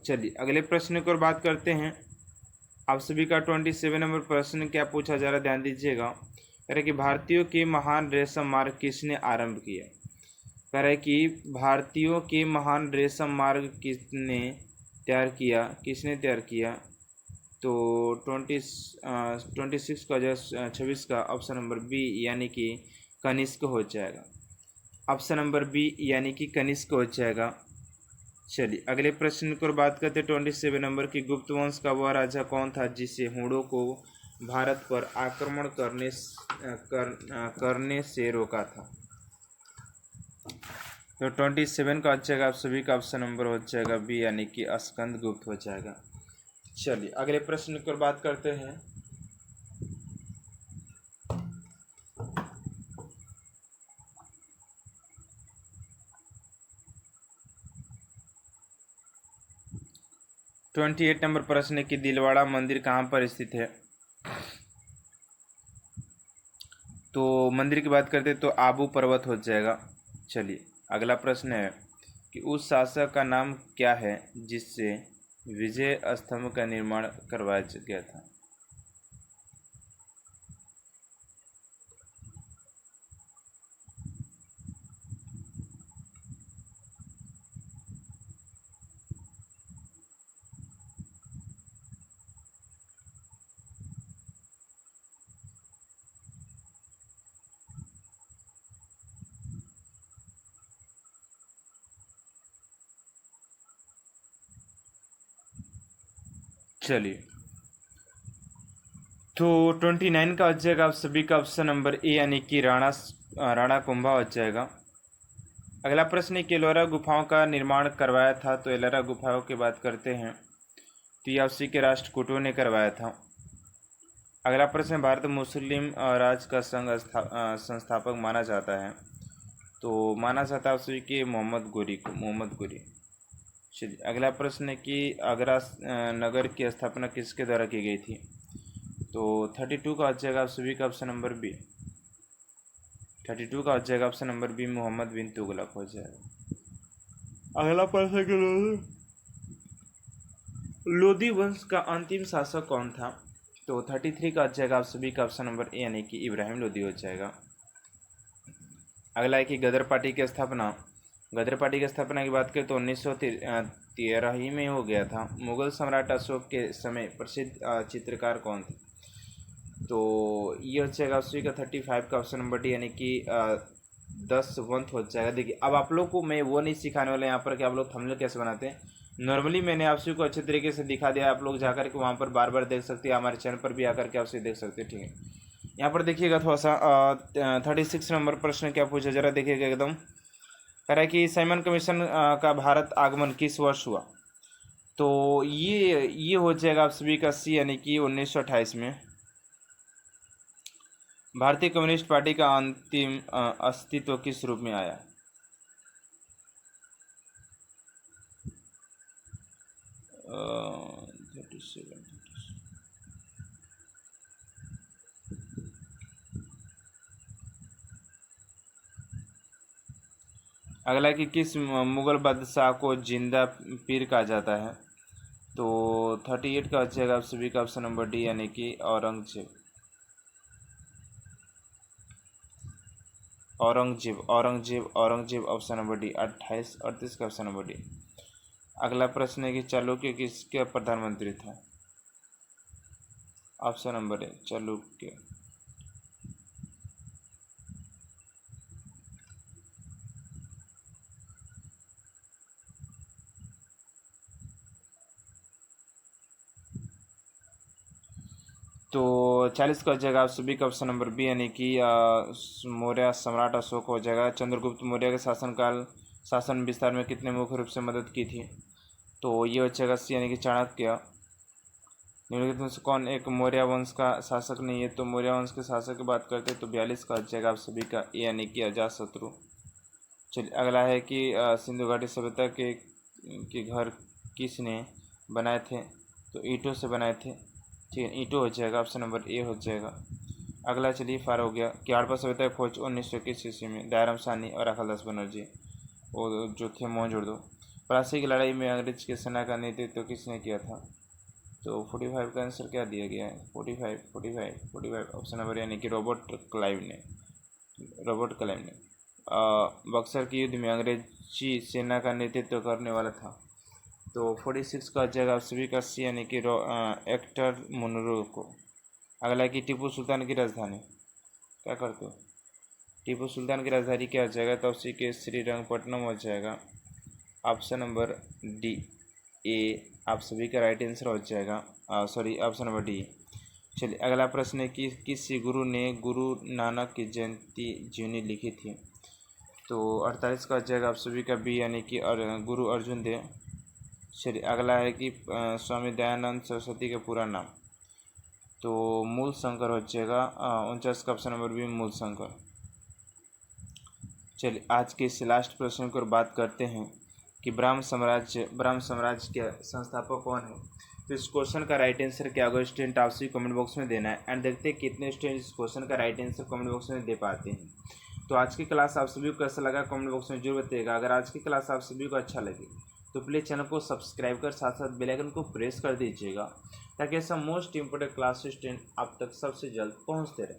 चलिए अगले प्रश्न की ओर बात करते हैं आप सभी का 27 नंबर प्रश्न क्या पूछा जा रहा है, ध्यान दीजिएगा। कह रहे कि भारतीयों के महान रेशम मार्ग किसने आरंभ किया। कह रहे कि भारतीयों के महान रेशम मार्ग किसने तैयार किया, किसने तैयार किया। तो 26 का 26 का ऑप्शन नंबर बी यानी कि कनिष्क हो जाएगा, ऑप्शन नंबर बी यानी कि कनिष्क हो जाएगा। चलिए अगले प्रश्न की ओर बात करते हैं 27 नंबर की गुप्त वंश का वह राजा कौन था जिसे हुणों को भारत पर आक्रमण करने से रोका था। तो 27 का जाएगा आप सभी का ऑप्शन नंबर हो जाएगा बी यानी कि स्कंद गुप्त हो जाएगा। चलिए अगले प्रश्न की ओर बात करते हैं 28 नंबर प्रश्न की दिलवाड़ा मंदिर कहाँ पर स्थित है। तो मंदिर की बात करते तो आबू पर्वत हो जाएगा। चलिए अगला प्रश्न है कि उस शासक का नाम क्या है जिससे विजय स्तंभ का निर्माण करवाया गया था। चलिए तो 29 का हो जाएगा आप सभी का ऑप्शन नंबर ए यानी कि राणा कुंभा हो जाएगा। अगला प्रश्न है कि एलोरा गुफाओं का निर्माण करवाया था। तो एलोरा गुफाओं की बात करते हैं तो ये उसी के राष्ट्रकूटों ने करवाया था। अगला प्रश्न भारत मुस्लिम राज का संस्थापक माना जाता है। तो माना जाता है उसी के मोहम्मद गोरी को, मोहम्मद गोरी। चलिए अगला प्रश्न है कि आगरा नगर की स्थापना किसके द्वारा की गई थी? तो 32 का हो जाएगा आप सभी का ऑप्शन नंबर बी। 32 का हो जाएगा ऑप्शन नंबर बी, मोहम्मद बिन तुगलक हो जाएगा। अगला प्रश्न के लोदी वंश का अंतिम शासक कौन था? तो 33 का हो जाएगा आप सभी का ऑप्शन नंबर ए यानी कि इब्राहिम लोदी हो जाएगा। अगला है कि गदर पार्टी की स्थापना की बात करें तो 1913 ही में हो गया था। मुगल सम्राट अशोक के समय प्रसिद्ध चित्रकार कौन थे? तो ये हो जाएगा आप सभी का 35 का ऑप्शन नंबर डी यानी कि 10 वंत हो जाएगा। देखिए अब आप लोग को मैं वो नहीं सिखाने वाला यहाँ पर कि आप लोग थंबनेल कैसे बनाते हैं। नॉर्मली मैंने आप सभी को अच्छे तरीके से दिखा दिया, आप लोग जाकर के वहाँ पर बार बार देख सकते हैं, हमारे चैनल पर भी आकर के आप सभी देख सकते हैं। ठीक है, यहाँ पर देखिएगा थोड़ा सा 36 नंबर प्रश्न क्या पूछा, जरा देखिएगा एकदम। कह रहा है कि साइमन कमीशन का भारत आगमन किस वर्ष हुआ? तो ये हो जाएगा आप सभी का सी यानी कि 1928 में। भारतीय कम्युनिस्ट पार्टी का अंतिम अस्तित्व किस रूप में आया? अगला कि किस मुगल बादशाह को जिंदा पीर कहा जाता है? तो 38 का हो जाएगा आप सभी का ऑप्शन नंबर डी यानी कि औरंगजेब। Option number D. 38 का ऑप्शन नंबर डी। अगला प्रश्न है कि चालुक्य किसके प्रधानमंत्री था? Option number A Chalukya. तो 40 का हो जाएगा आप सभी का ऑप्शन नंबर बी यानी कि मौर्य सम्राट अशोक हो जाएगा। चंद्रगुप्त मौर्य के शासन विस्तार में कितने मुख्य रूप से मदद की थी? तो ये हो जाएगा सी यानी कि चाणक्य। निम्नलिखित में से कौन एक मौर्य वंश का शासक नहीं है? तो मौर्य वंश के शासक की बात करते हैं तो 42 का हो जाएगा आप सभी का ए यानी कि अजातशत्रु। चलिए अगला है कि सिंधु घाटी सभ्यता के घर किसने बनाए थे? तो ईंटों से बनाए थे। ठीक है, ईंटों हो जाएगा, ऑप्शन नंबर ए हो जाएगा। अगला चलिए फार हो गया कि हड़प्पा सभ्यता की खोज 1921 ईस्वी में दयाराम साहनी और अकलदास बनर्जी वो जो थे मोहनजोदड़ो। प्लासी की लड़ाई में अंग्रेज की सेना का नेतृत्व किसने किया था? तो 45 का आंसर क्या दिया गया है? 45 ऑप्शन नंबर यानी कि रॉबर्ट क्लाइव ने। बक्सर के युद्ध में अंग्रेजी सेना का नेतृत्व करने वाला था। तो 46 का जगह आप सभी का सी यानी कि एक्टर मुनरो को। अगला है कि टीपू सुल्तान की राजधानी क्या करते हो? टीपू सुल्तान की राजधानी क्या हो जाएगा? तो उसी के श्रीरंगपट्टनम हो जाएगा। ऑप्शन नंबर डी ए आप सभी का राइट आंसर हो जाएगा। Option number D. चलिए अगला प्रश्न है कि किस गुरु ने गुरु नानक की जयंती जीवनी लिखी थी? तो 48 का हो जाएगा आप सभी का बी यानी कि गुरु अर्जुन देव। चलिए अगला है कि स्वामी दयानंद सरस्वती का पूरा नाम? तो मूल शंकर हो जाएगा। 49 का ऑप्शन नंबर बी मूल शंकर। चलिए आज के इस लास्ट प्रश्न पर बात करते हैं कि ब्राह्म साम्राज्य के संस्थापक कौन है? तो इस क्वेश्चन का राइट आंसर क्या होगा स्टूडेंट आप सभी कमेंट बॉक्स में देना है एंड देखते हैं कितने स्टूडेंट इस क्वेश्चन का राइट आंसर कमेंट बॉक्स में दे पाते हैं। तो आज की क्लास आप सभी को कैसा लगा कमेंट बॉक्स में जरूर बताइएगा। अगर आज की क्लास आप सभी को अच्छा लगे तो प्लीज़ चैनल को सब्सक्राइब कर साथ साथ बेल आइकन को प्रेस कर दीजिएगा ताकि ऐसा मोस्ट इंपोर्टेंट क्लास स्टूडेंट आप तक सबसे जल्द पहुंचते रहे।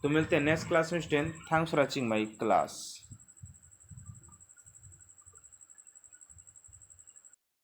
तो मिलते हैं नेक्स्ट क्लास में student. Thanks for watching my class.